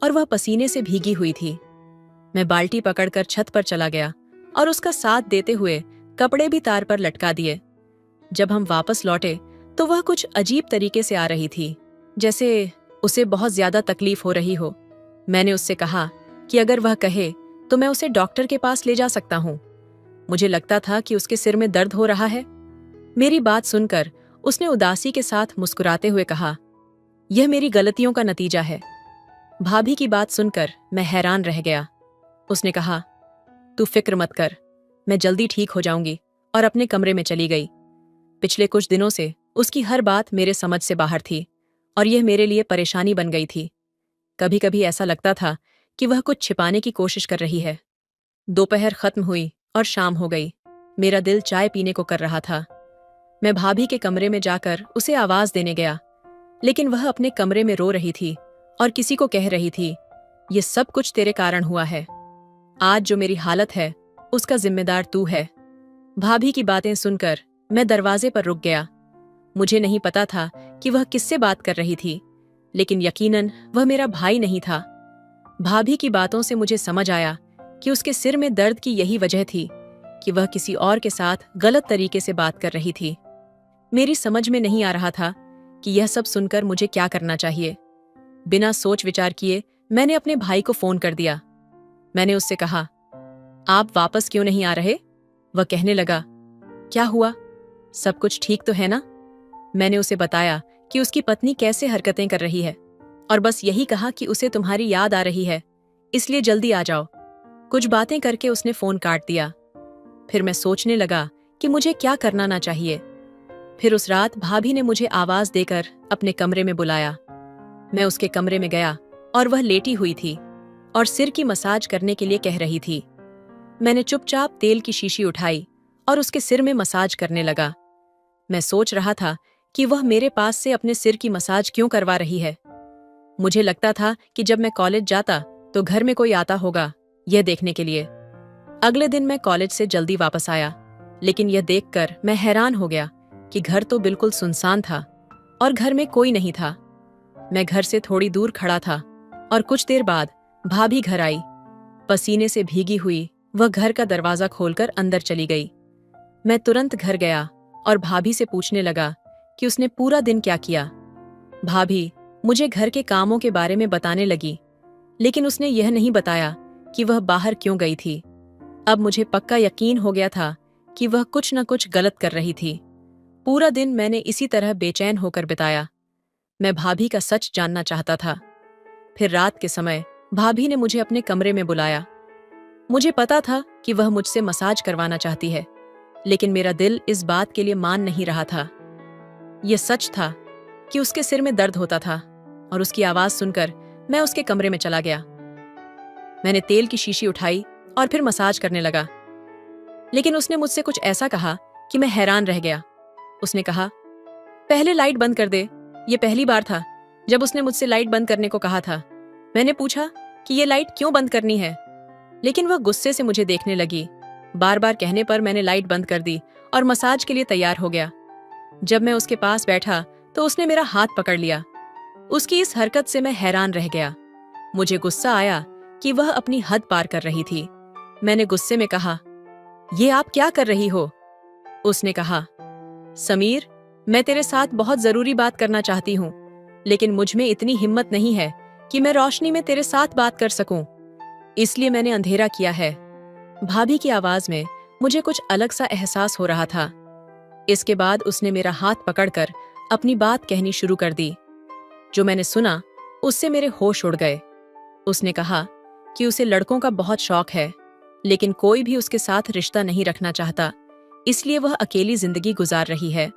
और वह पसीने से भीगी हुई थी। मैं बाल्टी पकड़कर छत पर चला गया और उसका साथ देते हुए कपड़े भी तार पर लटका दिए। जब हम वापस लौटे तो वह कुछ अजीब तरीके से आ रही थी, जैसे उसे बहुत ज्यादा तकलीफ हो रही हो। मैंने उससे कहा कि अगर वह कहे तो मैं उसे डॉक्टर के पास ले जा सकता हूँ। मुझे लगता था कि उसके सिर में दर्द हो रहा है। मेरी बात सुनकर उसने उदासी के साथ मुस्कुराते हुए कहा, यह मेरी गलतियों का नतीजा है। भाभी की बात सुनकर मैं हैरान रह गया। उसने कहा, तू फिक्र मत कर, मैं जल्दी ठीक हो जाऊंगी, और अपने कमरे में चली गई। पिछले कुछ दिनों से उसकी हर बात मेरे समझ से बाहर थी और यह मेरे लिए परेशानी बन गई थी। कभी कभी ऐसा लगता था कि वह कुछ छिपाने की कोशिश कर रही है। दोपहर खत्म हुई और शाम हो गई। मेरा दिल चाय पीने को कर रहा था। मैं भाभी के कमरे में जाकर उसे आवाज देने गया, लेकिन वह अपने कमरे में रो रही थी और किसी को कह रही थी, ये सब कुछ तेरे कारण हुआ है। आज जो मेरी हालत है उसका जिम्मेदार तू है। भाभी की बातें सुनकर मैं दरवाजे पर रुक गया। मुझे नहीं पता था कि वह किससे बात कर रही थी, लेकिन यकीनन वह मेरा भाई नहीं था। भाभी की बातों से मुझे समझ आया कि उसके सिर में दर्द की यही वजह थी कि वह किसी और के साथ गलत तरीके से बात कर रही थी। मेरी समझ में नहीं आ रहा था कि यह सब सुनकर मुझे क्या करना चाहिए। बिना सोच विचार किए मैंने अपने भाई को फोन कर दिया। मैंने उससे कहा, आप वापस क्यों नहीं आ रहे? वह कहने लगा, क्या हुआ, सब कुछ ठीक तो है ना? मैंने उसे बताया कि उसकी पत्नी कैसे हरकतें कर रही है और बस यही कहा कि उसे तुम्हारी याद आ रही है, इसलिए जल्दी आ जाओ। कुछ बातें करके उसने फोन काट दिया। फिर मैं सोचने लगा कि मुझे क्या करना ना चाहिए। फिर उस रात भाभी ने मुझे आवाज देकर अपने कमरे में बुलाया। मैं उसके कमरे में गया और वह लेटी हुई थी और सिर की मसाज करने के लिए कह रही थी। मैंने चुपचाप तेल की शीशी उठाई और उसके सिर में मसाज करने लगा। मैं सोच रहा था कि वह मेरे पास से अपने सिर की मसाज क्यों करवा रही है। मुझे लगता था कि जब मैं कॉलेज जाता तो घर में कोई आता होगा यह देखने के लिए। अगले दिन मैं कॉलेज से जल्दी वापस आया, लेकिन यह देखकर मैं हैरान हो गया कि घर तो बिल्कुल सुनसान था और घर में कोई नहीं था। मैं घर से थोड़ी दूर खड़ा था और कुछ देर बाद भाभी घर आई। पसीने से भीगी हुई वह घर का दरवाजा खोलकर अंदर चली गई। मैं तुरंत घर गया और भाभी से पूछने लगा कि उसने पूरा दिन क्या किया। भाभी मुझे घर के कामों के बारे में बताने लगी, लेकिन उसने यह नहीं बताया कि वह बाहर क्यों गई थी। अब मुझे पक्का यकीन हो गया था कि वह कुछ न कुछ गलत कर रही थी। पूरा दिन मैंने इसी तरह बेचैन होकर बिताया। मैं भाभी का सच जानना चाहता था। फिर रात के समय भाभी ने मुझे अपने कमरे में बुलाया। मुझे पता था कि वह मुझसे मसाज करवाना चाहती है, लेकिन मेरा दिल इस बात के लिए मान नहीं रहा था। यह सच था कि उसके सिर में दर्द होता था और उसकी आवाज सुनकर मैं उसके कमरे में चला गया। मैंने तेल की शीशी उठाई और फिर मसाज करने लगा, लेकिन उसने मुझसे कुछ ऐसा कहा कि मैं हैरान रह गया। उसने कहा, पहले लाइट बंद कर दे। यह पहली बार था जब उसने मुझसे लाइट बंद करने को कहा था। मैंने पूछा कि यह लाइट क्यों बंद करनी है, लेकिन वह गुस्से से मुझे देखने लगी। बार बार कहने पर मैंने लाइट बंद कर दी और मसाज के लिए तैयार हो गया। जब मैं उसके पास बैठा तो उसने मेरा हाथ पकड़ लिया। उसकी इस हरकत से मैं हैरान रह गया। मुझे गुस्सा आया कि वह अपनी हद पार कर रही थी। मैंने गुस्से में कहा, ये आप क्या कर रही हो? उसने कहा, समीर, मैं तेरे साथ बहुत जरूरी बात करना चाहती हूँ, लेकिन मुझ में इतनी हिम्मत नहीं है कि मैं रोशनी में तेरे साथ बात कर सकूं, इसलिए मैंने अंधेरा किया है। भाभी की आवाज में मुझे कुछ अलग सा एहसास हो रहा था। इसके बाद उसने मेरा हाथ पकड़कर अपनी बात कहनी शुरू कर दी। जो मैंने सुना उससे मेरे होश उड़ गए। उसने कहा कि उसे लड़कों का बहुत शौक है, लेकिन कोई भी उसके साथ रिश्ता नहीं रखना चाहता, इसलिए वह अकेली जिंदगी गुजार रही है।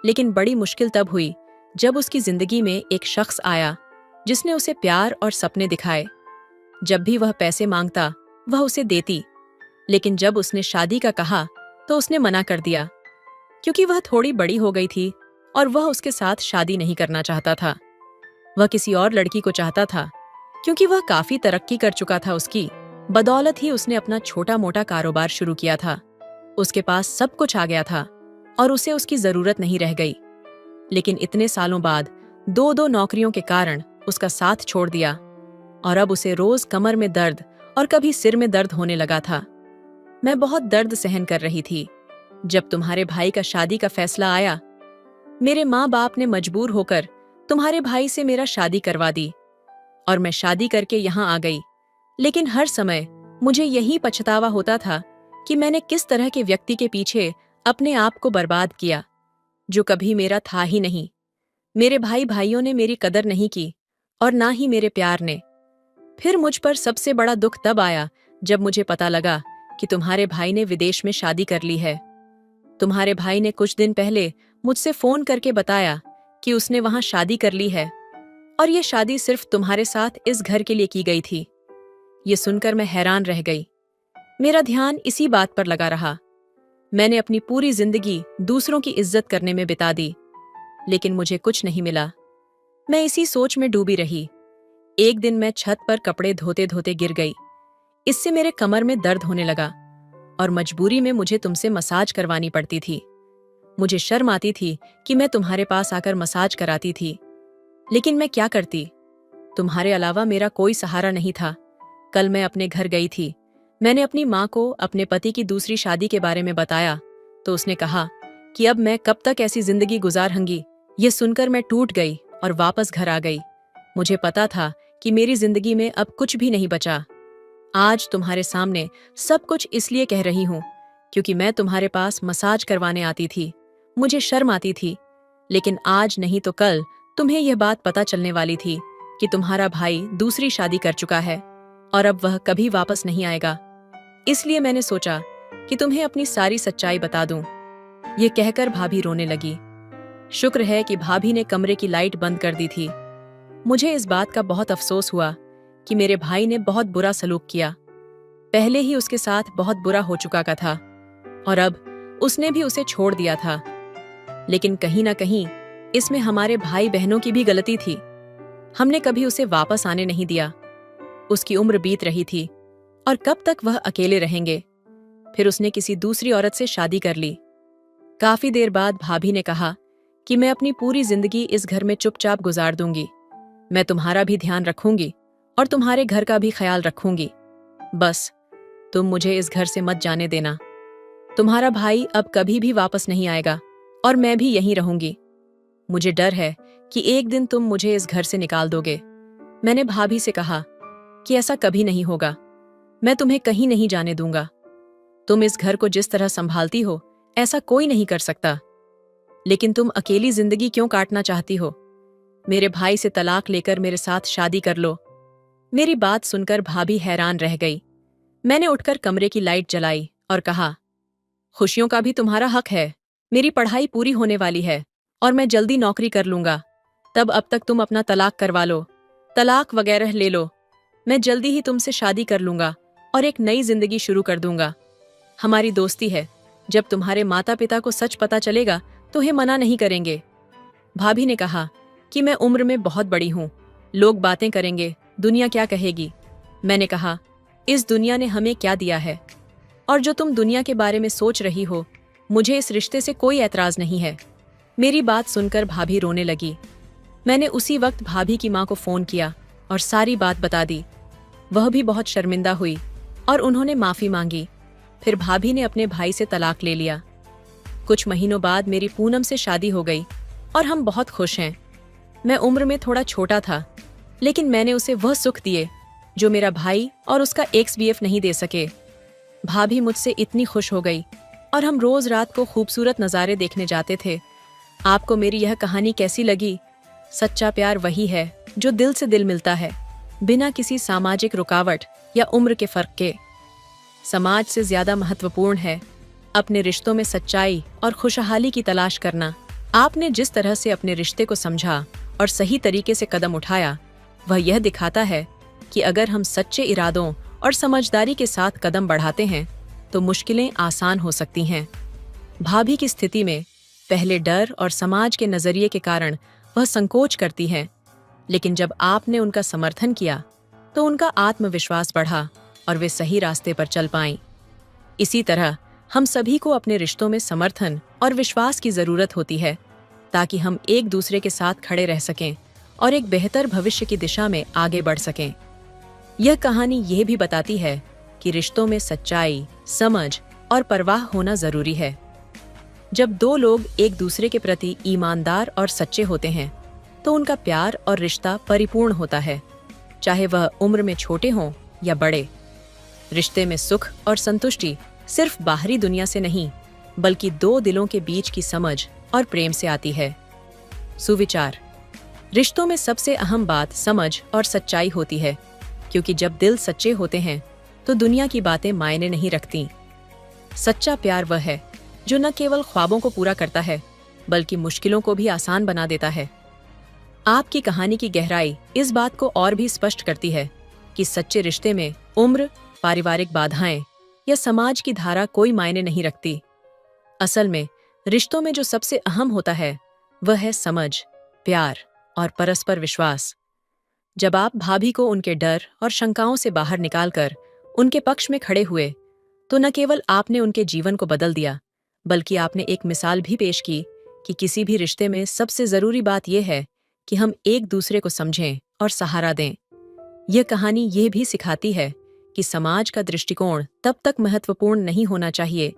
लेकिन बड़ी मुश्किल तब हुई जब उसकी जिंदगी में एक शख्स आया जिसने उसे प्यार और सपने दिखाए। जब भी वह पैसे मांगता वह उसे देती, लेकिन जब उसने शादी का कहा तो उसने मना कर दिया, क्योंकि वह थोड़ी बड़ी हो गई थी और वह उसके साथ शादी नहीं करना चाहता था। वह किसी और लड़की को चाहता था, क्योंकि वह काफी तरक्की कर चुका था। उसकी बदौलत ही उसने अपना छोटा मोटा कारोबार शुरू किया था। उसके पास सब कुछ आ गया था और उसे उसकी जरूरत नहीं रह गई। लेकिन इतने सालों बाद दो दो नौकरियों के कारण उसका साथ छोड़ दिया और अब उसे रोज कमर में दर्द और कभी सिर में दर्द होने लगा था। मैं बहुत दर्द सहन कर रही थी। जब तुम्हारे भाई का शादी का फैसला आया, मेरे माँ बाप ने मजबूर होकर तुम्हारे भाई से मेरा शादी करवा दी और मैं शादी करके यहाँ आ गई। लेकिन हर समय मुझे यही पछतावा होता था कि मैंने किस तरह के व्यक्ति के पीछे अपने आप को बर्बाद किया, जो कभी मेरा था ही नहीं। मेरे भाई भाइयों ने मेरी कदर नहीं की और ना ही मेरे प्यार ने। फिर मुझ पर सबसे बड़ा दुख तब आया जब मुझे पता लगा कि तुम्हारे भाई ने विदेश में शादी कर ली है। तुम्हारे भाई ने कुछ दिन पहले मुझसे फोन करके बताया कि उसने वहां शादी कर ली है और ये शादी सिर्फ तुम्हारे साथ इस घर के लिए की गई थी। ये सुनकर मैं हैरान रह गई। मेरा ध्यान इसी बात पर लगा रहा। मैंने अपनी पूरी जिंदगी दूसरों की इज्जत करने में बिता दी, लेकिन मुझे कुछ नहीं मिला। मैं इसी सोच में डूबी रही। एक दिन मैं छत पर कपड़े धोते धोते गिर गई। इससे मेरे कमर में दर्द होने लगा और मजबूरी में मुझे तुमसे मसाज करवानी पड़ती थी। मुझे शर्म आती थी कि मैं तुम्हारे पास आकर मसाज कराती थी, लेकिन मैं क्या करती? तुम्हारे अलावा मेरा कोई सहारा नहीं था। कल मैं अपने घर गई थी। मैंने अपनी माँ को अपने पति की दूसरी शादी के बारे में बताया तो उसने कहा कि अब मैं कब तक ऐसी जिंदगी गुजारूंगी। ये सुनकर मैं टूट गई और वापस घर आ गई। मुझे पता था कि मेरी जिंदगी में अब कुछ भी नहीं बचा। आज तुम्हारे सामने सब कुछ इसलिए कह रही हूँ क्योंकि मैं तुम्हारे पास मसाज करवाने आती थी। मुझे शर्म आती थी, लेकिन आज नहीं तो कल तुम्हें यह बात पता चलने वाली थी कि तुम्हारा भाई दूसरी शादी कर चुका है और अब वह कभी वापस नहीं आएगा। इसलिए मैंने सोचा कि तुम्हें अपनी सारी सच्चाई बता दूं। ये कहकर भाभी रोने लगी। शुक्र है कि भाभी ने कमरे की लाइट बंद कर दी थी। मुझे इस बात का बहुत अफसोस हुआ कि मेरे भाई ने बहुत बुरा सलूक किया। पहले ही उसके साथ बहुत बुरा हो चुका का था और अब उसने भी उसे छोड़ दिया था। लेकिन कहीं ना कहीं इसमें हमारे भाई बहनों की भी गलती थी। हमने कभी उसे वापस आने नहीं दिया। उसकी उम्र बीत रही थी और कब तक वह अकेले रहेंगे। फिर उसने किसी दूसरी औरत से शादी कर ली। काफी देर बाद भाभी ने कहा कि मैं अपनी पूरी जिंदगी इस घर में चुपचाप गुजार दूंगी। मैं तुम्हारा भी ध्यान रखूंगी और तुम्हारे घर का भी ख्याल रखूंगी। बस तुम मुझे इस घर से मत जाने देना। तुम्हारा भाई अब कभी भी वापस नहीं आएगा और मैं भी यहीं रहूंगी। मुझे डर है कि एक दिन तुम मुझे इस घर से निकाल दोगे। मैंने भाभी से कहा कि ऐसा कभी नहीं होगा। मैं तुम्हें कहीं नहीं जाने दूंगा। तुम इस घर को जिस तरह संभालती हो ऐसा कोई नहीं कर सकता। लेकिन तुम अकेली जिंदगी क्यों काटना चाहती हो? मेरे भाई से तलाक लेकर मेरे साथ शादी कर लो। मेरी बात सुनकर भाभी हैरान रह गई। मैंने उठकर कमरे की लाइट जलाई और कहा, खुशियों का भी तुम्हारा हक है। मेरी पढ़ाई पूरी होने वाली है और मैं जल्दी नौकरी कर लूंगा। तब अब तक तुम अपना तलाक करवा लो, तलाक वगैरह ले लो। मैं जल्दी ही तुमसे शादी कर लूंगा और एक नई जिंदगी शुरू कर दूंगा। हमारी दोस्ती है, जब तुम्हारे माता पिता को सच पता चलेगा तो उन्हें मना नहीं करेंगे। भाभी ने कहा कि मैं उम्र में बहुत बड़ी हूं, लोग बातें करेंगे, दुनिया क्या कहेगी। मैंने कहा, इस दुनिया ने हमें क्या दिया है, और जो तुम दुनिया के बारे में सोच रही हो, मुझे इस रिश्ते से कोई ऐतराज नहीं है। मेरी बात सुनकर भाभी रोने लगी। मैंने उसी वक्त भाभी की माँ को फोन किया और सारी बात बता दी। वह भी बहुत शर्मिंदा हुई और उन्होंने माफी मांगी। फिर भाभी ने अपने भाई से तलाक ले लिया। कुछ महीनों बाद मेरी पूनम से शादी हो गई और हम बहुत खुश हैं। मैं उम्र में थोड़ा छोटा था, लेकिन मैंने उसे वह सुख दिए जो मेरा भाई और उसका एक्स बीएफ नहीं दे सके। भाभी मुझसे इतनी खुश हो गई और हम रोज रात को खूबसूरत नज़ारे देखने जाते थे। आपको मेरी यह कहानी कैसी लगी? सच्चा प्यार वही है जो दिल से दिल मिलता है, बिना किसी सामाजिक रुकावट या उम्र के फर्क के। समाज से ज्यादा महत्वपूर्ण है अपने रिश्तों में सच्चाई और खुशहाली की तलाश करना। आपने जिस तरह से अपने रिश्ते को समझा और सही तरीके से कदम उठाया, वह यह दिखाता है कि अगर हम सच्चे इरादों और समझदारी के साथ कदम बढ़ाते हैं तो मुश्किलें आसान हो सकती हैं। भाभी की स्थिति में पहले डर और समाज के नजरिए के कारण वह संकोच करती है, लेकिन जब आपने उनका समर्थन किया तो उनका आत्मविश्वास बढ़ा और वे सही रास्ते पर चल पाईं। इसी तरह हम सभी को अपने रिश्तों में समर्थन और विश्वास की जरूरत होती है, ताकि हम एक दूसरे के साथ खड़े रह सकें और एक बेहतर भविष्य की दिशा में आगे बढ़ सकें। यह कहानी यह भी बताती है कि रिश्तों में सच्चाई, समझ और परवाह होना जरूरी है। जब दो लोग एक दूसरे के प्रति ईमानदार और सच्चे होते हैं तो उनका प्यार और रिश्ता परिपूर्ण होता है, चाहे वह उम्र में छोटे हों या बड़े। रिश्ते में सुख और संतुष्टि सिर्फ बाहरी दुनिया से नहीं, बल्कि दो दिलों के बीच की समझ और प्रेम से आती है। सुविचार: रिश्तों में सबसे अहम बात समझ और सच्चाई होती है, क्योंकि जब दिल सच्चे होते हैं तो दुनिया की बातें मायने नहीं रखती। सच्चा प्यार वह है जो न केवल ख्वाबों को पूरा करता है, बल्कि मुश्किलों को भी आसान बना देता है। आपकी कहानी की गहराई इस बात को और भी स्पष्ट करती है कि सच्चे रिश्ते में उम्र, पारिवारिक बाधाएं या समाज की धारा कोई मायने नहीं रखती। असल में रिश्तों में जो सबसे अहम होता है वह है समझ, प्यार और परस्पर विश्वास। जब आप भाभी को उनके डर और शंकाओं से बाहर निकालकर उनके पक्ष में खड़े हुए, तो न केवल आपने उनके जीवन को बदल दिया, बल्कि आपने एक मिसाल भी पेश की कि किसी भी रिश्ते में सबसे जरूरी बात यह है कि हम एक दूसरे को समझें और सहारा दें। यह कहानी यह भी सिखाती है कि समाज का दृष्टिकोण तब तक महत्वपूर्ण नहीं होना चाहिए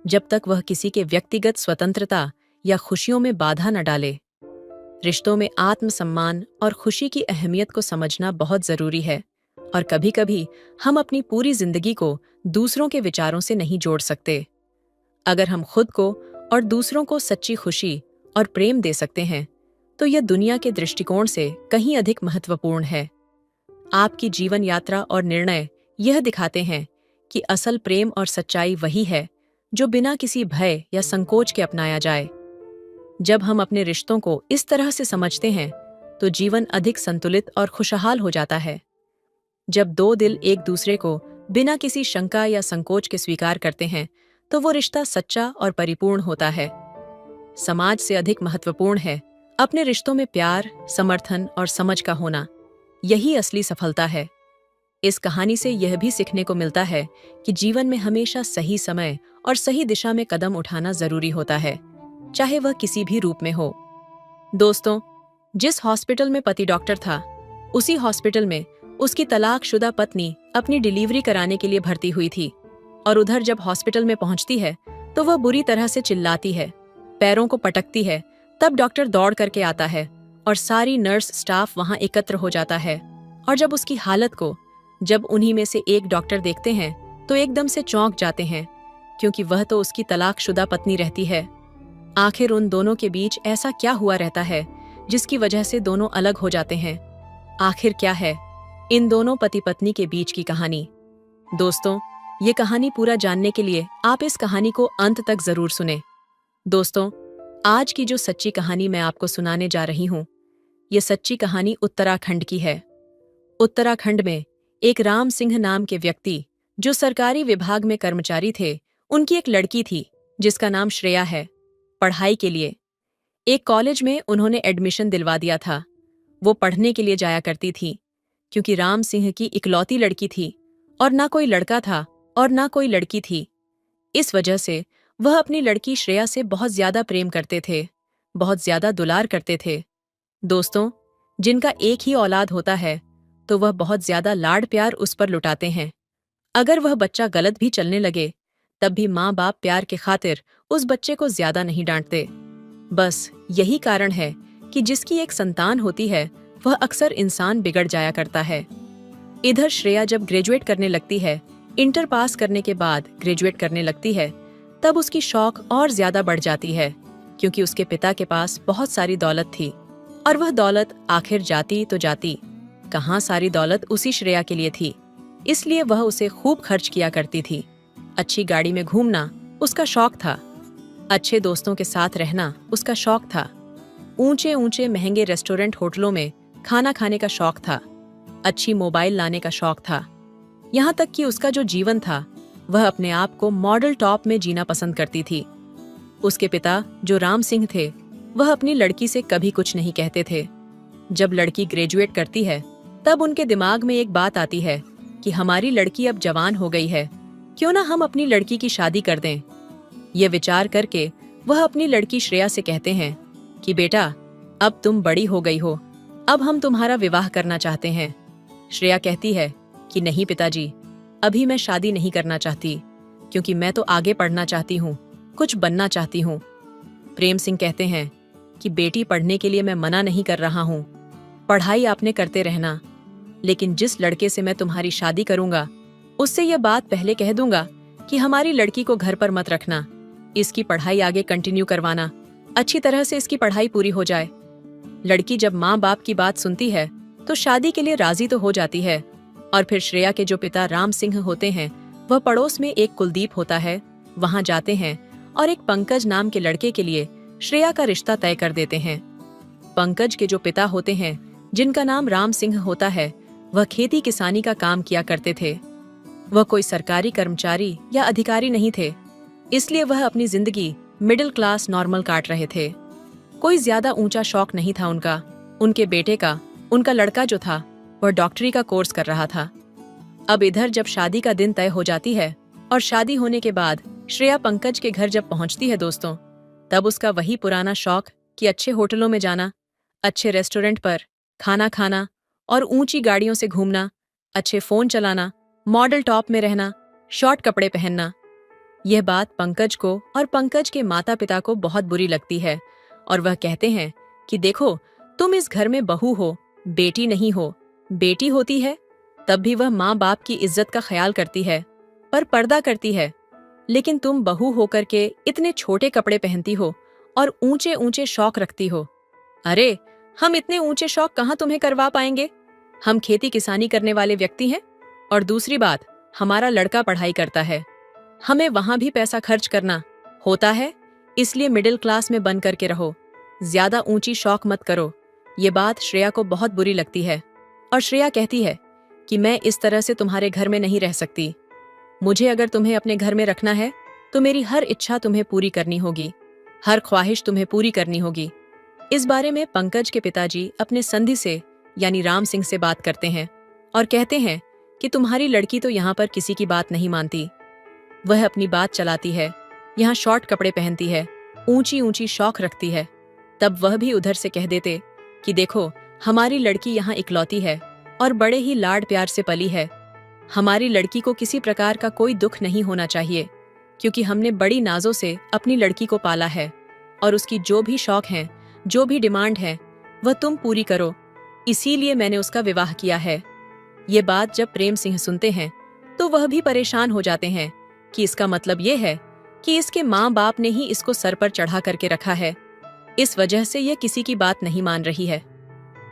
जब तक वह किसी के व्यक्तिगत स्वतंत्रता या खुशियों में बाधा न डाले। रिश्तों में आत्मसम्मान और खुशी की अहमियत को समझना बहुत जरूरी है, और कभी-कभी हम अपनी पूरी जिंदगी को दूसरों के विचारों से नहीं जोड़ सकते। अगर हम खुद को और दूसरों को सच्ची खुशी और प्रेम दे सकते हैं, तो यह दुनिया के दृष्टिकोण से कहीं अधिक महत्वपूर्ण है। आपकी जीवन यात्रा और निर्णय यह दिखाते हैं कि असल प्रेम और सच्चाई वही है जो बिना किसी भय या संकोच के अपनाया जाए। जब हम अपने रिश्तों को इस तरह से समझते हैं, तो जीवन अधिक संतुलित और खुशहाल हो जाता है। जब दो दिल एक दूसरे को बिना किसी शंका या संकोच के स्वीकार करते हैं, तो वो रिश्ता सच्चा और परिपूर्ण होता है। समाज से अधिक महत्वपूर्ण है अपने रिश्तों में प्यार, समर्थन और समझ का होना। यही असली सफलता है। इस कहानी से यह भी सीखने को मिलता है कि जीवन में हमेशा सही समय और सही दिशा में कदम उठाना जरूरी होता है, चाहे वह किसी भी रूप में हो। दोस्तों, जिस हॉस्पिटल में पति डॉक्टर था, उसी हॉस्पिटल में उसकी तलाकशुदा पत्नी अपनी डिलीवरी कराने के लिए भर्ती हुई थी। और उधर जब हॉस्पिटल में पहुंचती है तो वह बुरी तरह से चिल्लाती है, पैरों को पटकती है। तब डॉक्टर दौड़ करके आता है और सारी नर्स स्टाफ वहां एकत्र हो जाता है। और जब उसकी हालत को जब उन्हीं में से एक डॉक्टर देखते हैं तो एकदम से चौंक जाते हैं, क्योंकि वह तो उसकी तलाकशुदा पत्नी रहती है। आखिर उन दोनों के बीच ऐसा क्या हुआ रहता है जिसकी वजह से दोनों अलग हो जाते हैं? आखिर क्या है इन दोनों पति पत्नी के बीच की कहानी? दोस्तों, ये कहानी पूरा जानने के लिए आप इस कहानी को अंत तक जरूर सुने। दोस्तों, आज की जो सच्ची कहानी मैं आपको सुनाने जा रही हूँ, ये सच्ची कहानी उत्तराखंड की है। उत्तराखंड में एक राम सिंह नाम के व्यक्ति, जो सरकारी विभाग में कर्मचारी थे, उनकी एक लड़की थी जिसका नाम श्रेया है। पढ़ाई के लिए एक कॉलेज में उन्होंने एडमिशन दिलवा दिया था। वो पढ़ने के लिए जाया करती थी, क्योंकि राम सिंह की इकलौती लड़की थी और ना कोई लड़का था और ना कोई लड़की थी। इस वजह से वह अपनी लड़की श्रेया से बहुत ज्यादा प्रेम करते थे, बहुत ज्यादा दुलार करते थे। दोस्तों, जिनका एक ही औलाद होता है तो वह बहुत ज्यादा लाड प्यार उस पर लुटाते हैं। अगर वह बच्चा गलत भी चलने लगे तब भी माँ बाप प्यार के खातिर उस बच्चे को ज्यादा नहीं डांटते। बस यही कारण है कि जिसकी एक संतान होती है वह अक्सर इंसान बिगड़ जाया करता है। इधर श्रेया जब ग्रेजुएट करने लगती है, इंटर पास करने के बाद ग्रेजुएट करने लगती है, तब उसकी शौक और ज्यादा बढ़ जाती है, क्योंकि उसके पिता के पास बहुत सारी दौलत थी और वह दौलत आखिर जाती तो जाती कहाँ, सारी दौलत उसी श्रेया के लिए थी, इसलिए वह उसे खूब खर्च किया करती थी। अच्छी गाड़ी में घूमना उसका शौक था, अच्छे दोस्तों के साथ रहना उसका शौक था, ऊंचे ऊंचे महंगे रेस्टोरेंट होटलों में खाना खाने का शौक था, अच्छी मोबाइल लाने का शौक था। यहाँ तक कि उसका जो जीवन था वह अपने आप को मॉडल टॉप में जीना पसंद करती थी। उसके पिता जो राम सिंह थे, वह अपनी लड़की से कभी कुछ नहीं कहते थे। जब लड़की ग्रेजुएट करती है तब उनके दिमाग में एक बात आती है कि हमारी लड़की अब जवान हो गई है, क्यों ना हम अपनी लड़की की शादी कर दें। ये विचार करके वह अपनी लड़की श्रेया से कहते हैं कि बेटा, अब तुम बड़ी हो गई हो, अब हम तुम्हारा विवाह करना चाहते हैं। श्रेया कहती है कि नहीं पिताजी, अभी मैं शादी नहीं करना चाहती, क्योंकि मैं तो आगे पढ़ना चाहती हूँ, कुछ बनना चाहती हूँ। प्रेम सिंह कहते हैं कि बेटी, पढ़ने के लिए मैं मना नहीं कर रहा हूँ, पढ़ाई आपने करते रहना, लेकिन जिस लड़के से मैं तुम्हारी शादी करूंगा उससे यह बात पहले कह दूंगा कि हमारी लड़की को घर पर मत रखना, इसकी पढ़ाई आगे कंटिन्यू करवाना, अच्छी तरह से इसकी पढ़ाई पूरी हो जाए। लड़की जब माँ बाप की बात सुनती है तो शादी के लिए राजी तो हो जाती है, और फिर श्रेया के जो पिता राम सिंह होते हैं, वह पड़ोस में एक कुलदीप होता है, वहां जाते हैं और एक पंकज नाम के लड़के के लिए श्रेया का रिश्ता तय कर देते हैं। पंकज के जो पिता होते हैं, जिनका नाम राम सिंह होता है, वह खेती किसानी का काम किया करते थे। वह कोई सरकारी कर्मचारी या अधिकारी नहीं थे, इसलिए वह अपनी जिंदगी मिडिल क्लास नॉर्मल काट रहे थे। कोई ज्यादा ऊंचा शौक नहीं था उनका। उनके बेटे का, उनका लड़का जो था, वह डॉक्टरी का कोर्स कर रहा था। अब इधर जब शादी का दिन तय हो जाती है और शादी होने के बाद श्रेया पंकज के घर जब पहुंचती है दोस्तों, तब उसका वही पुराना शौक कि अच्छे होटलों में जाना, अच्छे रेस्टोरेंट पर खाना खाना और ऊंची गाड़ियों से घूमना, अच्छे फोन चलाना, मॉडल टॉप में रहना, शॉर्ट कपड़े पहनना। यह बात पंकज को और पंकज के माता पिता को बहुत बुरी लगती है और वह कहते हैं कि देखो, तुम इस घर में बहू हो, बेटी नहीं हो। बेटी होती है तब भी वह माँ बाप की इज्जत का ख्याल करती है, पर पर्दा करती है, लेकिन तुम बहू होकर के इतने छोटे कपड़े पहनती हो और ऊंचे ऊंचे शौक रखती हो। अरे, हम इतने ऊंचे शौक कहाँ तुम्हें करवा पाएंगे? हम खेती किसानी करने वाले व्यक्ति हैं, और दूसरी बात, हमारा लड़का पढ़ाई करता है, हमें वहां भी पैसा खर्च करना होता है, इसलिए मिडिल क्लास में बन करके रहो, ज्यादा ऊंची शौक मत करो। ये बात श्रेया को बहुत बुरी लगती है और श्रेया कहती है कि मैं इस तरह से तुम्हारे घर में नहीं रह सकती। मुझे अगर तुम्हें अपने घर में रखना है तो मेरी हर इच्छा तुम्हें पूरी करनी होगी, हर ख्वाहिश तुम्हें पूरी करनी होगी। इस बारे में पंकज के पिताजी अपने संधि से यानी राम सिंह से बात करते हैं और कहते हैं कि तुम्हारी लड़की तो यहाँ पर किसी की बात नहीं मानती। वह अपनी बात चलाती है, यहाँ शॉर्ट कपड़े पहनती है, ऊंची ऊंची शौक रखती है। तब वह भी उधर से कह देते कि देखो, हमारी लड़की यहाँ इकलौती है और बड़े ही लाड प्यार से पली है। हमारी लड़की को किसी प्रकार का कोई दुख नहीं होना चाहिए, क्योंकि हमने बड़ी नाजों से अपनी लड़की को पाला है और उसकी जो भी शौक हैं, जो भी डिमांड है, वह तुम पूरी करो, इसीलिए मैंने उसका विवाह किया है। ये बात जब प्रेम सिंह सुनते हैं तो वह भी परेशान हो जाते हैं कि इसका मतलब ये है कि इसके माँ बाप ने ही इसको सर पर चढ़ा करके रखा है। इस वजह से यह किसी की बात नहीं मान रही है।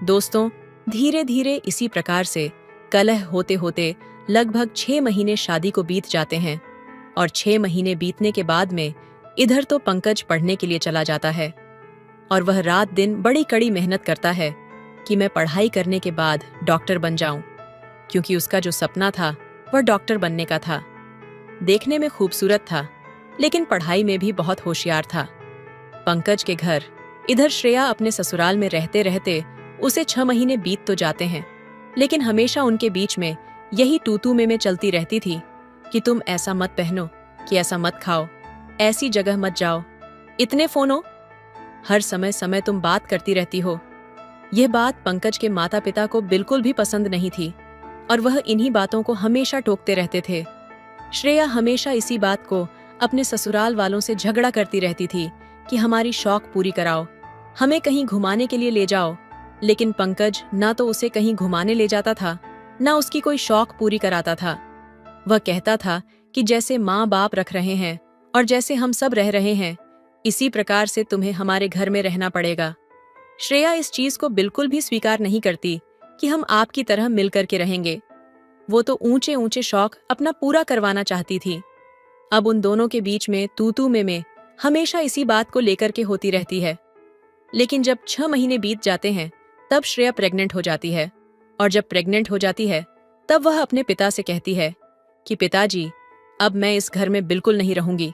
दोस्तों, धीरे धीरे इसी प्रकार से कलह होते होते लगभग 6 महीने शादी को बीत जाते हैं और 6 महीने बीतने के बाद में इधर तो पंकज पढ़ने के लिए चला जाता है और वह रात दिन बड़ी कड़ी मेहनत करता है कि मैं पढ़ाई करने के बाद डॉक्टर बन जाऊं, क्योंकि उसका जो सपना था वह डॉक्टर बनने का था। देखने में खूबसूरत था, लेकिन पढ़ाई में भी बहुत होशियार था। पंकज के घर इधर श्रेया अपने ससुराल में रहते रहते उसे 6 महीने बीत तो जाते हैं, लेकिन हमेशा उनके बीच में यही तू में चलती रहती थी कि तुम ऐसा मत पहनो, कि ऐसा मत खाओ, ऐसी जगह मत जाओ, इतने फोनो, हर समय समय तुम बात करती रहती हो। यह बात पंकज के माता पिता को बिल्कुल भी पसंद नहीं थी और वह इन्हीं बातों को हमेशा टोकते रहते थे। श्रेया हमेशा इसी बात को अपने ससुराल वालों से झगड़ा करती रहती थी कि हमारी शौक पूरी कराओ, हमें कहीं घुमाने के लिए ले जाओ, लेकिन पंकज ना तो उसे कहीं घुमाने ले जाता था, ना उसकी कोई शौक पूरी कराता था। वह कहता था कि जैसे माँ बाप रख रहे हैं और जैसे हम सब रह रहे हैं, इसी प्रकार से तुम्हें हमारे घर में रहना पड़ेगा। श्रेया इस चीज को बिल्कुल भी स्वीकार नहीं करती कि हम आपकी तरह मिलकर के रहेंगे। वो तो ऊंचे ऊंचे शौक अपना पूरा करवाना चाहती थी। अब उन दोनों के बीच में तू में हमेशा इसी बात को लेकर के होती रहती है। लेकिन जब 6 महीने बीत जाते हैं तब श्रेया प्रेग्नेंट हो जाती है और जब प्रेग्नेंट हो जाती है तब वह अपने पिता से कहती है कि पिताजी, अब मैं इस घर में बिल्कुल नहीं रहूंगी,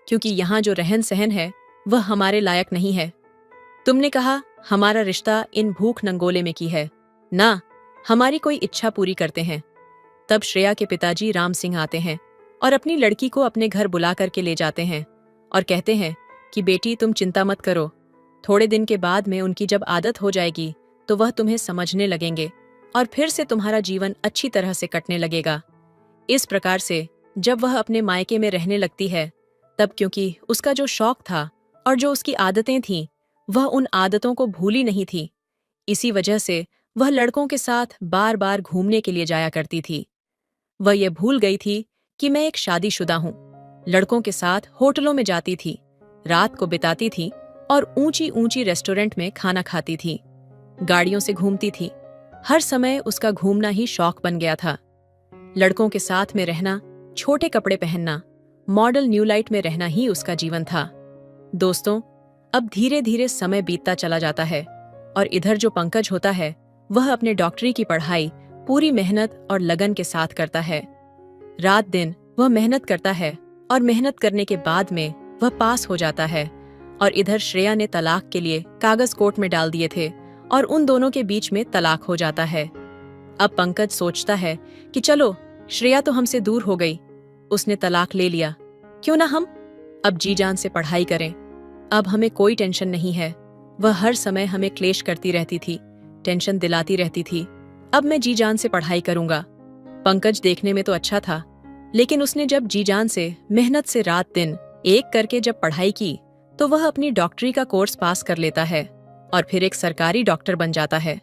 क्योंकि यहाँ जो रहन सहन है वह हमारे लायक नहीं है। तुमने कहा हमारा रिश्ता इन भूख नंगोले में की है ना, हमारी कोई इच्छा पूरी करते हैं। तब श्रेया के पिताजी राम सिंह आते हैं और अपनी लड़की को अपने घर बुला करके ले जाते हैं और कहते हैं कि बेटी तुम चिंता मत करो, थोड़े दिन के बाद में उनकी जब आदत हो जाएगी तो वह तुम्हें समझने लगेंगे और फिर से तुम्हारा जीवन अच्छी तरह से कटने लगेगा। इस प्रकार से जब वह अपने मायके में रहने लगती है तब क्योंकि उसका जो शौक था और जो उसकी आदतें थीं वह उन आदतों को भूली नहीं थी, इसी वजह से वह लड़कों के साथ बार बार घूमने के लिए जाया करती थी। वह यह भूल गई थी कि मैं एक शादीशुदा हूँ। लड़कों के साथ होटलों में जाती थी, रात को बिताती थी और ऊंची ऊंची रेस्टोरेंट में खाना खाती थी, गाड़ियों से घूमती थी। हर समय उसका घूमना ही शौक बन गया था। लड़कों के साथ में रहना, छोटे कपड़े पहनना, मॉडल न्यू लाइट में रहना ही उसका जीवन था। दोस्तों, अब धीरे धीरे समय बीतता चला जाता है और इधर जो पंकज होता है वह अपने डॉक्टरी की पढ़ाई पूरी मेहनत और लगन के साथ करता है। रात दिन वह मेहनत करता है और मेहनत करने के बाद में वह पास हो जाता है और इधर श्रेया ने तलाक के लिए कागज कोर्ट में डाल दिए थे और उन दोनों के बीच में तलाक हो जाता है। अब पंकज सोचता है कि चलो, श्रेया तो हमसे दूर हो गई, उसने तलाक ले लिया, क्यों ना हम अब जी जान से पढ़ाई करें। अब हमें कोई टेंशन नहीं है। वह हर समय हमें क्लेश करती रहती थी, टेंशन दिलाती रहती थी। अब मैं जी जान से पढ़ाई करूंगा। पंकज देखने में तो अच्छा था, लेकिन उसने जब जी जान से मेहनत से रात दिन एक करके जब पढ़ाई की तो वह अपनी डॉक्टरी का कोर्स पास कर लेता है और फिर एक सरकारी डॉक्टर बन जाता है।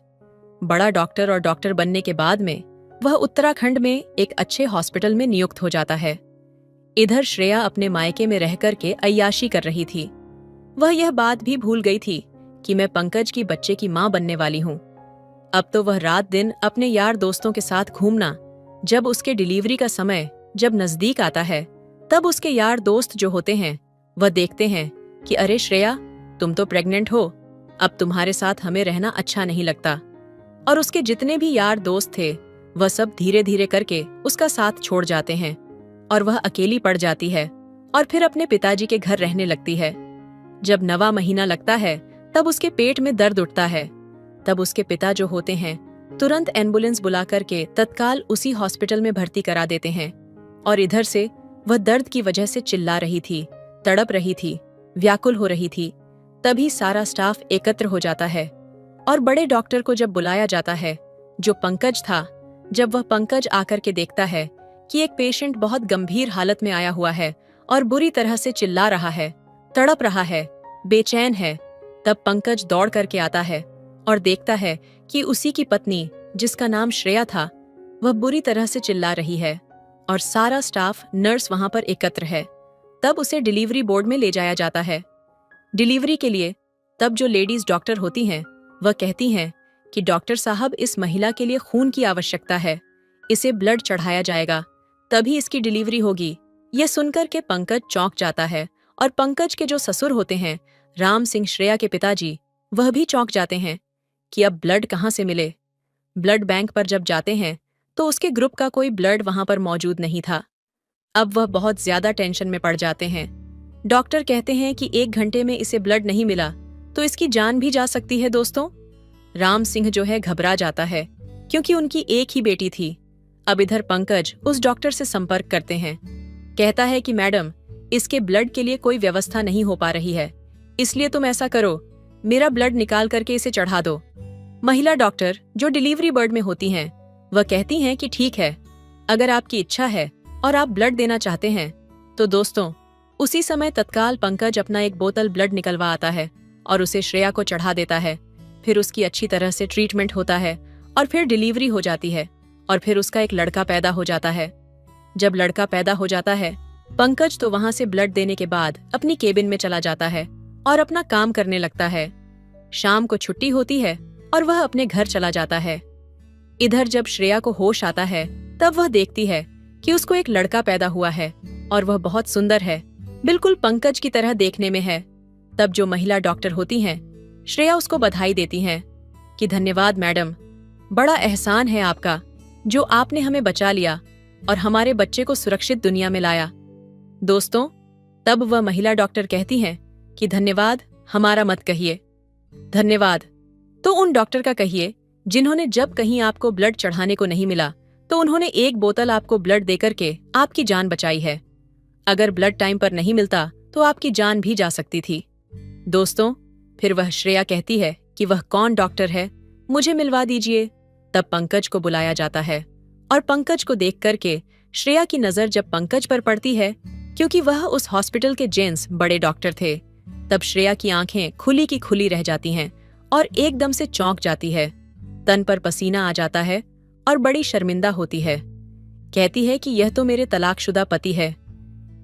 बड़ा डॉक्टर और डॉक्टर बनने के बाद में वह उत्तराखंड में एक अच्छे हॉस्पिटल में नियुक्त हो जाता है। इधर श्रेया अपने मायके में रह कर के अय्याशी कर रही थी। वह यह बात भी भूल गई थी कि मैं पंकज की बच्चे की मां बनने वाली हूं। अब तो वह रात दिन अपने यार दोस्तों के साथ घूमना, जब उसके डिलीवरी का समय जब नजदीक आता है तब उसके यार दोस्त जो होते हैं वह देखते हैं कि अरे श्रेया, तुम तो प्रेग्नेंट हो, अब तुम्हारे साथ हमें रहना अच्छा नहीं लगता। और उसके जितने भी यार दोस्त थे वह सब धीरे धीरे करके उसका साथ छोड़ जाते हैं और वह अकेली पड़ जाती है और फिर अपने पिताजी के घर रहने लगती है। जब 9वां महीना लगता है तब उसके पेट में दर्द उठता है। तब उसके पिता जो होते हैं तुरंत एम्बुलेंस बुला करके तत्काल उसी हॉस्पिटल में भर्ती करा देते हैं। और इधर से वह दर्द की वजह से चिल्ला रही थी, तड़प रही थी, व्याकुल हो रही थी। तभी सारा स्टाफ एकत्र हो जाता है और बड़े डॉक्टर को जब बुलाया जाता है, जो पंकज था, जब वह पंकज आकर के देखता है कि एक पेशेंट बहुत गंभीर हालत में आया हुआ है और बुरी तरह से चिल्ला रहा है, तड़प रहा है, बेचैन है, तब पंकज दौड़ करके आता है और देखता है कि उसी की पत्नी, जिसका नाम श्रेया था, वह बुरी तरह से चिल्ला रही है और सारा स्टाफ नर्स वहां पर एकत्र है। तब उसे डिलीवरी बोर्ड में ले जाया जाता है। डिलीवरी के लिए तब जो लेडीज डॉक्टर होती हैं वह कहती हैं कि डॉक्टर साहब, इस महिला के लिए खून की आवश्यकता है, इसे ब्लड चढ़ाया जाएगा, तभी इसकी डिलीवरी होगी। यह सुनकर के पंकज चौंक जाता है और पंकज के जो ससुर होते हैं राम सिंह, श्रेया के पिताजी, वह भी चौंक जाते हैं कि अब ब्लड कहाँ से मिले। ब्लड बैंक पर जब जाते हैं तो उसके ग्रुप का कोई ब्लड वहां पर मौजूद नहीं था। अब वह बहुत ज्यादा टेंशन में पड़ जाते हैं। डॉक्टर कहते हैं कि 1 घंटे में इसे ब्लड नहीं मिला तो इसकी जान भी जा सकती है। दोस्तों, राम सिंह जो है घबरा जाता है क्योंकि उनकी एक ही बेटी थी। अब इधर पंकज उस डॉक्टर से संपर्क करते हैं। कहता है कि मैडम, इसके ब्लड के लिए कोई व्यवस्था नहीं हो पा रही है, इसलिए तुम ऐसा करो, मेरा ब्लड निकाल करके इसे चढ़ा दो। महिला डॉक्टर जो डिलीवरी बर्ड में होती हैं वह कहती हैं कि ठीक है, अगर आपकी इच्छा है और आप ब्लड देना चाहते हैं तो। दोस्तों, उसी समय तत्काल पंकज अपना एक बोतल ब्लड निकलवा आता है और उसे श्रेया को चढ़ा देता है। फिर उसकी अच्छी तरह से ट्रीटमेंट होता है और फिर डिलीवरी हो जाती है और फिर उसका एक लड़का पैदा हो जाता है। जब लड़का पैदा हो जाता है, पंकज तो वहां से ब्लड देने के बाद अपनी केबिन में चला जाता है और अपना काम करने लगता है। शाम को छुट्टी होती है और वह अपने घर चला जाता है। इधर जब श्रेया को होश आता है तब वह देखती है कि उसको एक लड़का पैदा हुआ है और वह बहुत सुंदर है, बिल्कुल पंकज की तरह देखने में है। तब जो महिला डॉक्टर होती हैं श्रेया उसको बधाई देती हैं कि धन्यवाद मैडम, बड़ा एहसान है आपका जो आपने हमें बचा लिया और हमारे बच्चे को सुरक्षित दुनिया में लाया। दोस्तों, तब वह महिला डॉक्टर कहती हैं कि धन्यवाद हमारा मत कहिए, धन्यवाद तो उन डॉक्टर का कहिए जिन्होंने जब कहीं आपको ब्लड चढ़ाने को नहीं मिला तो उन्होंने एक बोतल आपको ब्लड देकर के आपकी जान बचाई है। अगर ब्लड टाइम पर नहीं मिलता तो आपकी जान भी जा सकती थी। दोस्तों, फिर वह श्रेया कहती है कि वह कौन डॉक्टर है, मुझे मिलवा दीजिए। तब पंकज को बुलाया जाता है और पंकज को देख करके श्रेया की नजर जब पंकज पर पड़ती है, क्योंकि वह उस हॉस्पिटल के जेंट्स बड़े डॉक्टर थे, तब श्रेया की आंखें खुली की खुली रह जाती हैं और एकदम से चौंक जाती है। तन पर पसीना आ जाता है और बड़ी शर्मिंदा होती है। कहती है कि यह तो मेरे तलाकशुदा पति है,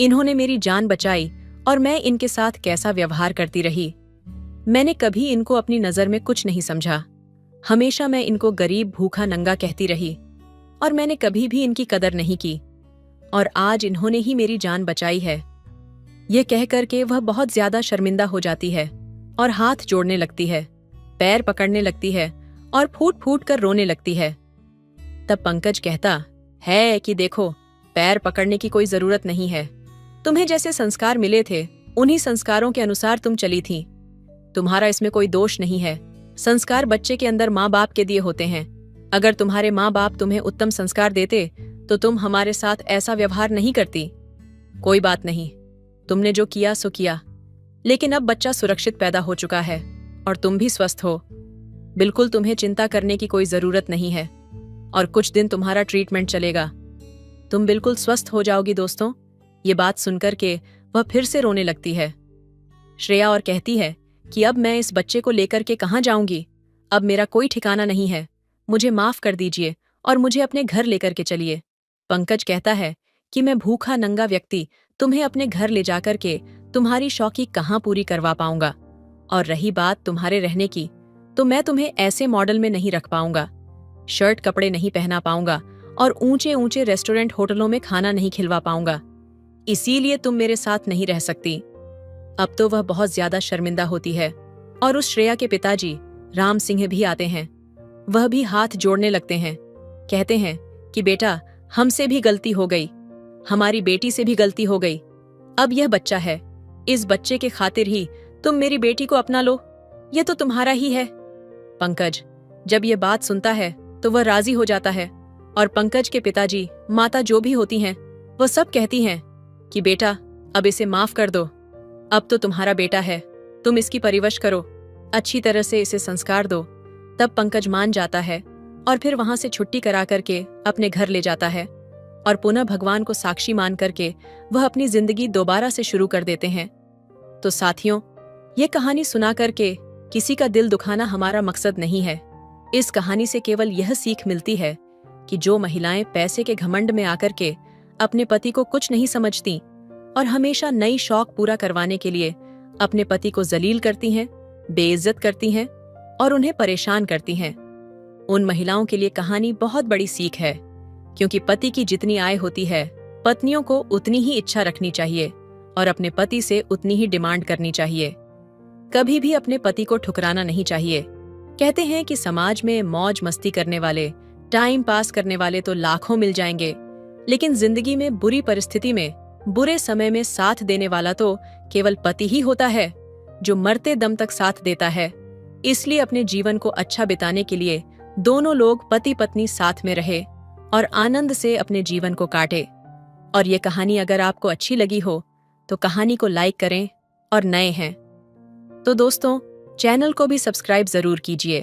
इन्होंने मेरी जान बचाई और मैं इनके साथ कैसा व्यवहार करती रही। मैंने कभी इनको अपनी नजर में कुछ नहीं समझा, हमेशा मैं इनको गरीब, भूखा, नंगा कहती रही और मैंने कभी भी इनकी कदर नहीं की और आज इन्होंने ही मेरी जान बचाई है। यह कह करके वह बहुत ज्यादा शर्मिंदा हो जाती है और हाथ जोड़ने लगती है, पैर पकड़ने लगती है और फूट फूट कर रोने लगती है। तब पंकज कहता है कि देखो, पैर पकड़ने की कोई जरूरत नहीं है, तुम्हें जैसे संस्कार मिले थे उन्हीं संस्कारों के अनुसार तुम चली थी, तुम्हारा इसमें कोई दोष नहीं है। संस्कार बच्चे के अंदर माँ बाप के दिए होते हैं, अगर तुम्हारे माँ बाप तुम्हें उत्तम संस्कार देते तो तुम हमारे साथ ऐसा व्यवहार नहीं करती। कोई बात नहीं, तुमने जो किया सो किया, लेकिन अब बच्चा सुरक्षित पैदा हो चुका है और तुम भी स्वस्थ हो, बिल्कुल तुम्हें चिंता करने की कोई जरूरत नहीं है और कुछ दिन तुम्हारा ट्रीटमेंट चलेगा, तुम बिल्कुल स्वस्थ हो जाओगी। दोस्तों, ये बात सुनकर के वह फिर से रोने लगती है श्रेया और कहती है कि अब मैं इस बच्चे को लेकर के कहाँ जाऊंगी, अब मेरा कोई ठिकाना नहीं है, मुझे माफ कर दीजिए और मुझे अपने घर लेकर के चलिए। पंकज कहता है कि मैं भूखा नंगा व्यक्ति तुम्हें अपने घर ले जाकर के तुम्हारी शौकी कहाँ पूरी करवा पाऊंगा, और रही बात तुम्हारे रहने की, तो मैं तुम्हें ऐसे मॉडल में नहीं रख पाऊंगा, शर्ट कपड़े नहीं पहना पाऊंगा और ऊंचे ऊंचे रेस्टोरेंट होटलों में खाना नहीं खिलवा पाऊंगा, इसीलिए तुम मेरे साथ नहीं रह सकती। अब तो वह बहुत ज्यादा शर्मिंदा होती है और उस श्रेया के पिताजी राम सिंह भी आते हैं, वह भी हाथ जोड़ने लगते हैं, कहते हैं कि बेटा, हमसे भी गलती हो गई, हमारी बेटी से भी गलती हो गई, अब यह बच्चा है, इस बच्चे के खातिर ही तुम मेरी बेटी को अपना लो, यह तो तुम्हारा ही है। पंकज जब यह बात सुनता है तो वह राजी हो जाता है और पंकज के पिताजी, माता जो भी होती हैं, वह सब कहती हैं कि बेटा, अब इसे माफ कर दो, अब तो तुम्हारा बेटा है, तुम इसकी परवरिश करो, अच्छी तरह से इसे संस्कार दो। तब पंकज मान जाता है और फिर वहां से छुट्टी करा करके अपने घर ले जाता है और पुनः भगवान को साक्षी मान करके वह अपनी जिंदगी दोबारा से शुरू कर देते हैं। तो साथियों, ये कहानी सुना करके किसी का दिल दुखाना हमारा मकसद नहीं है। इस कहानी से केवल यह सीख मिलती है कि जो महिलाएं पैसे के घमंड में आकर के अपने पति को कुछ नहीं समझती, और हमेशा नई शौक पूरा करवाने के लिए अपने पति को जलील करती हैं, बेइज्जत करती हैं और उन्हें परेशान करती हैं। उन महिलाओं के लिए कहानी बहुत बड़ी सीख है, क्योंकि पति की जितनी आय होती है, पत्नियों को उतनी ही इच्छा रखनी चाहिए और अपने पति से उतनी ही डिमांड करनी चाहिए। कभी भी अपने पति को ठुकराना नहीं चाहिए। कहते हैं कि समाज में मौज मस्ती करने वाले, टाइम पास करने वाले तो लाखों मिल जाएंगे, लेकिन जिंदगी में बुरी परिस्थिति में, बुरे समय में साथ देने वाला तो केवल पति ही होता है, जो मरते दम तक साथ देता है। इसलिए अपने जीवन को अच्छा बिताने के लिए दोनों लोग पति पत्नी साथ में रहे और आनंद से अपने जीवन को काटे। और ये कहानी अगर आपको अच्छी लगी हो तो कहानी को लाइक करें और नए हैं तो दोस्तों चैनल को भी सब्सक्राइब जरूर कीजिए।